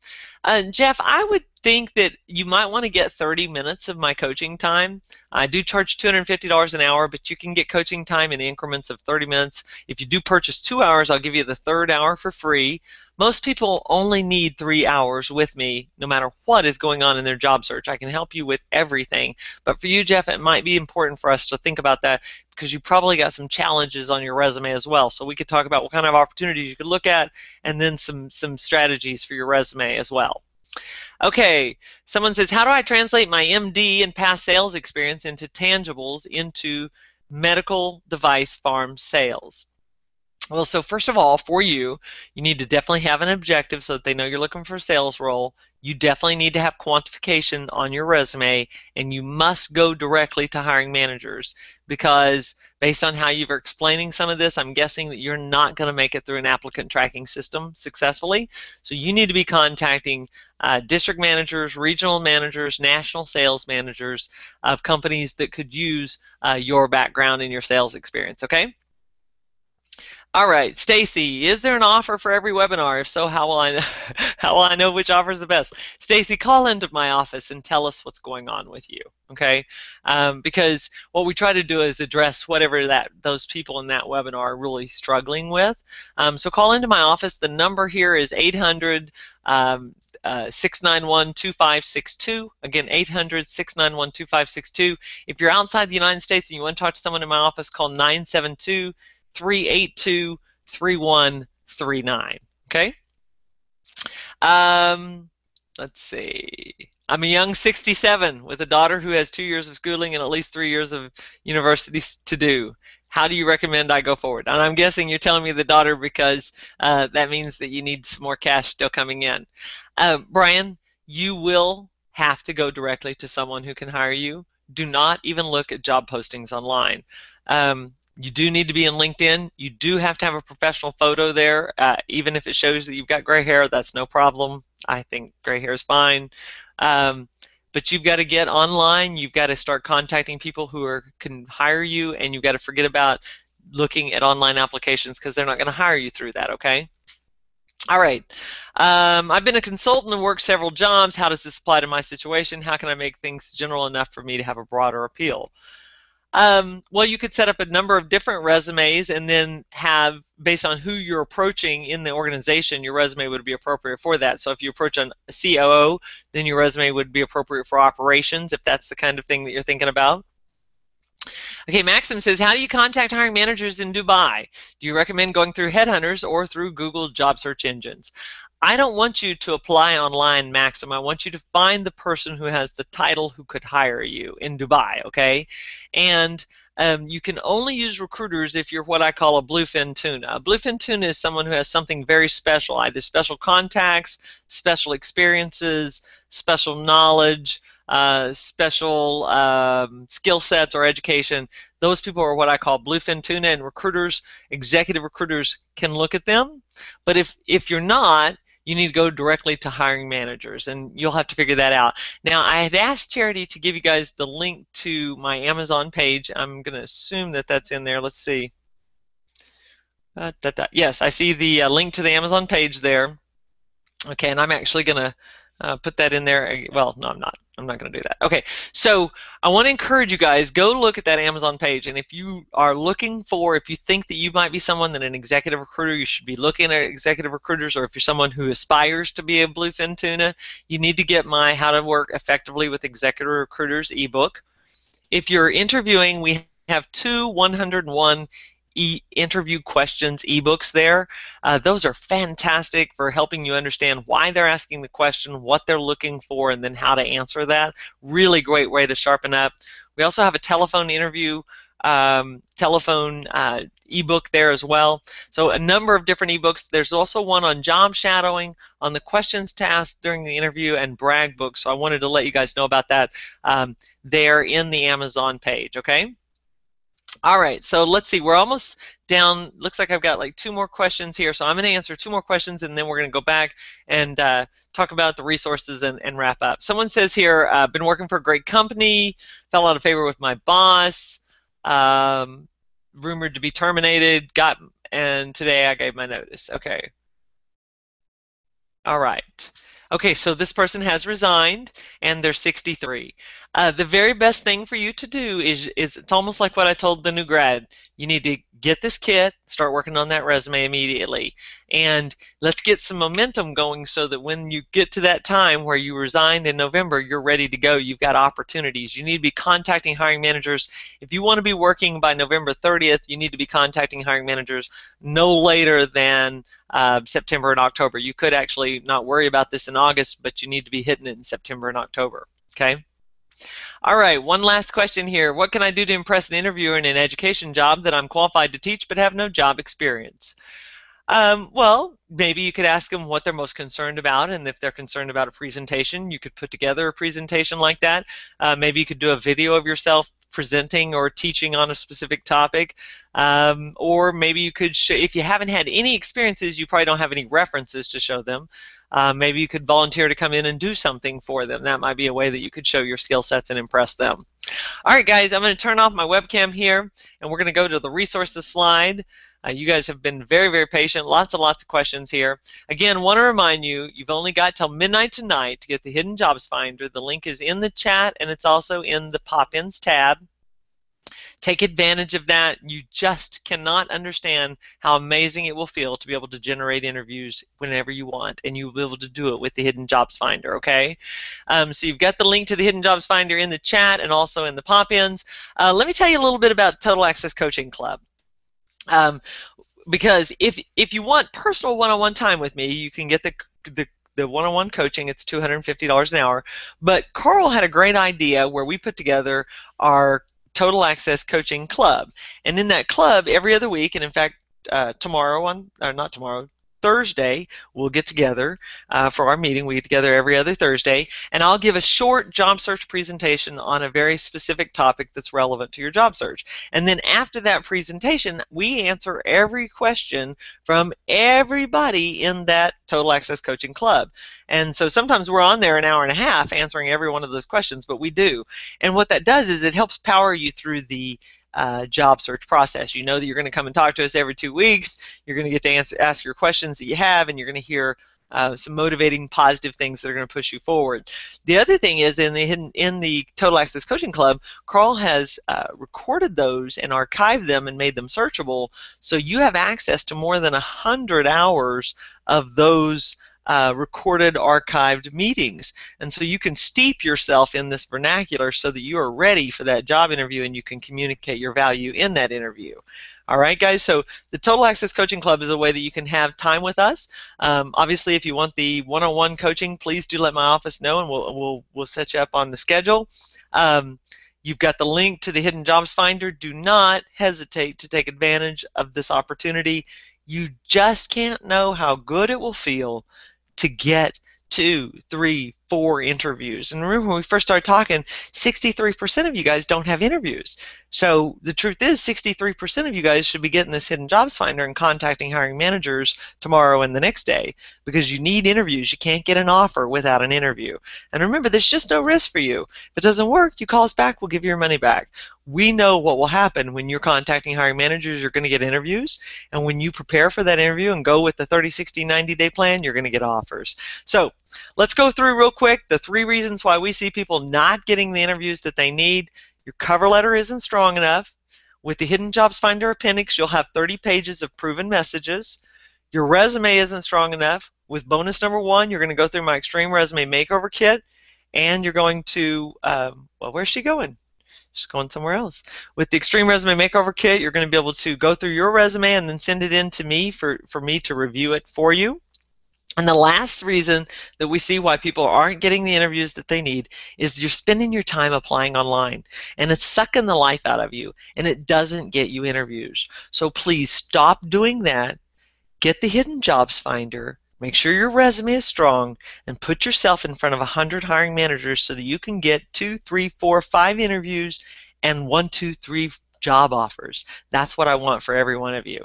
Jeff, I would think that you might want to get 30 minutes of my coaching time. I do charge $250 an hour, but you can get coaching time in increments of 30 minutes. If you do purchase 2 hours, I'll give you the third hour for free. Most people only need 3 hours with me, no matter what is going on in their job search. I can help you with everything. But for you, Jeff, it might be important for us to think about that because you probably got some challenges on your resume as well. So we could talk about what kind of opportunities you could look at and then some strategies for your resume as well. Okay, someone says, how do I translate my MD and past sales experience into tangibles into medical device farm sales? Well, so first of all, for you, you need to definitely have an objective so that they know you're looking for a sales role. You definitely need to have quantification on your resume, and you must go directly to hiring managers because based on how you're explaining some of this, I'm guessing that you're not going to make it through an applicant tracking system successfully. So you need to be contacting district managers, regional managers, national sales managers of companies that could use your background and your sales experience, okay? All right, Stacy, is there an offer for every webinar? If so, how will I know which offer is the best? Stacy, call into my office and tell us what's going on with you, okay? Because what we try to do is address whatever those people in that webinar are really struggling with. So call into my office. The number here is 800 691-2562. Again, 800-691-2562. If you're outside the United States and you want to talk to someone in my office, call 972-382-3139. Okay? Let's see. I'm a young 67 with a daughter who has 2 years of schooling and at least 3 years of university to do. How do you recommend I go forward? And I'm guessing you're telling me the daughter because that means that you need some more cash still coming in. Brian, you will have to go directly to someone who can hire you. Do not even look at job postings online. You do need to be in LinkedIn. You do have to have a professional photo there. Even if it shows that you've got gray hair, that's no problem. I think gray hair is fine. But you've got to get online. You've got to start contacting people who can hire you, and you've got to forget about looking at online applications because they're not going to hire you through that, okay? All right. I've been a consultant and worked several jobs. How does this apply to my situation? How can I make things general enough for me to have a broader appeal? Well, you could set up a number of different resumes and then have, based on who you're approaching in the organization, your resume would be appropriate for that. So if you approach a COO, then your resume would be appropriate for operations, if that's the kind of thing that you're thinking about. Okay, Maxim says, how do you contact hiring managers in Dubai? Do you recommend going through headhunters or through Google job search engines? I don't want you to apply online, Maxim. I want you to find the person who has the title who could hire you in Dubai, okay? And you can only use recruiters if you're what I call a bluefin tuna. A bluefin tuna is someone who has something very special, either special contacts, special experiences, special knowledge, special skill sets or education. Those people are what I call bluefin tuna, and recruiters, executive recruiters, can look at them. But if you're not, you need to go directly to hiring managers, and you'll have to figure that out. Now, I had asked Charity to give you guys the link to my Amazon page. I'm going to assume that that's in there. Let's see. Yes, I see the link to the Amazon page there. Okay, and I'm actually going to Put that in there. Well, no, I'm not. I'm not going to do that. Okay, so I want to encourage you guys, go look at that Amazon page, and if you are looking for, if you think that you might be someone that an executive recruiter, you should be looking at executive recruiters, or if you're someone who aspires to be a bluefin tuna, you need to get my How to Work Effectively with Executive Recruiters ebook. If you're interviewing, we have two 101 interview questions ebooks there. Those are fantastic for helping you understand why they're asking the question, what they're looking for, and then how to answer that. Really great way to sharpen up. We also have a telephone interview ebook there as well. So a number of different ebooks. There's also one on job shadowing, on the questions to ask during the interview, and brag books. So I wanted to let you guys know about that there in the Amazon page, okay? All right, so let's see. We're almost down. Looks like I've got like 2 more questions here, so I'm going to answer 2 more questions, and then we're going to go back and talk about the resources and wrap up. Someone says here, been working for a great company, fell out of favor with my boss, rumored to be terminated, and today I gave my notice. Okay. All right. Okay, so this person has resigned, and they're 63. The very best thing for you to do is it's almost like what I told the new grad. You need to get this kit, start working on that resume immediately, and let's get some momentum going so that when you get to that time where you resigned in November, you're ready to go. You've got opportunities. You need to be contacting hiring managers. If you want to be working by November 30th, you need to be contacting hiring managers no later than September and October. You could actually not worry about this in August, but you need to be hitting it in September and October. Okay? All right, one last question here. What can I do to impress an interviewer in an education job that I'm qualified to teach but have no job experience? Well, maybe you could ask them what they're most concerned about, and if they're concerned about a presentation, you could put together a presentation like that. Maybe you could do a video of yourself presenting or teaching on a specific topic, or maybe you could if you haven't had any experiences, you probably don't have any references to show them. Maybe you could volunteer to come in and do something for them. That might be a way that you could show your skill sets and impress them. All right, guys, I'm going to turn off my webcam here, and we're going to go to the resources slide. You guys have been very, very patient. Lots and lots of questions here. Again, want to remind you, you've only got till midnight tonight to get the Hidden Jobs Finder. The link is in the chat, and it's also in the Pop-ins tab. Take advantage of that. You just cannot understand how amazing it will feel to be able to generate interviews whenever you want, and you'll be able to do it with the Hidden Jobs Finder, okay? So you've got the link to the Hidden Jobs Finder in the chat and also in the pop-ins. Let me tell you a little bit about Total Access Coaching Club. Because if you want personal one-on-one time with me, you can get the one-on-one coaching. It's $250 an hour. But Carl had a great idea where we put together our Total Access Coaching Club, and in that club every other week, and in fact Thursday we'll get together for our meeting. We get together every other Thursday, and I'll give a short job search presentation on a very specific topic that's relevant to your job search. And then after that presentation, we answer every question from everybody in that Total Access Coaching Club. And so sometimes we're on there an hour and a half answering every one of those questions, but we do. And what that does is it helps power you through the job search process. You know that you're going to come and talk to us every 2 weeks. You're going to get to ask your questions that you have, and you're going to hear some motivating, positive things that are going to push you forward. The other thing is in the Total Access Coaching Club, Carl has recorded those and archived them and made them searchable, so you have access to more than 100 hours of those recorded, archived meetings. And so you can steep yourself in this vernacular so that you are ready for that job interview and you can communicate your value in that interview. All right, guys, so the Total Access Coaching Club is a way that you can have time with us. Obviously, if you want the one-on-one coaching, please do let my office know, and we'll set you up on the schedule. You've got the link to the Hidden Jobs Finder. Do not hesitate to take advantage of this opportunity. You just can't know how good it will feel to get 2, 3, 4 interviews. And remember when we first started talking, 63% of you guys don't have interviews. So the truth is 63% of you guys should be getting this Hidden Jobs Finder and contacting hiring managers tomorrow and the next day, because you need interviews. You can't get an offer without an interview. And remember, there's just no risk for you. If it doesn't work, you call us back, we'll give you your money back. We know what will happen when you're contacting hiring managers. You're going to get interviews, and when you prepare for that interview and go with the 30, 60, 90-day plan, you're going to get offers. So let's go through real quick the 3 reasons why we see people not getting the interviews that they need. Your cover letter isn't strong enough. With the Hidden Jobs Finder appendix, you'll have 30 pages of proven messages. Your resume isn't strong enough. With bonus number 1, you're going to go through my Extreme Resume Makeover Kit, and you're going to, well, where's she going? She's going somewhere else. With the Extreme Resume Makeover Kit, you're going to be able to go through your resume and then send it in to me for me to review it for you. And the last reason that we see why people aren't getting the interviews that they need is you're spending your time applying online, and it's sucking the life out of you, and it doesn't get you interviews. So please stop doing that. Get the Hidden Jobs Finder, make sure your resume is strong, and put yourself in front of 100 hiring managers so that you can get 2, 3, 4, 5 interviews and 1, 2, 3 job offers. That's what I want for every one of you.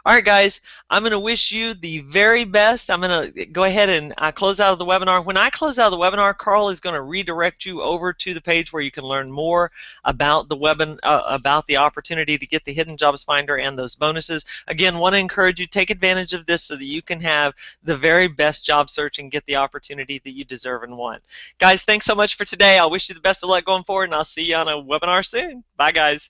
All right, guys, I'm going to wish you the very best. I'm going to go ahead and close out of the webinar. When I close out of the webinar, Carl is going to redirect you over to the page where you can learn more about the about the opportunity to get the Hidden Jobs Finder and those bonuses. Again, want to encourage you, take advantage of this so that you can have the very best job search and get the opportunity that you deserve and want. Guys, thanks so much for today. I wish you the best of luck going forward, and I'll see you on a webinar soon. Bye, guys.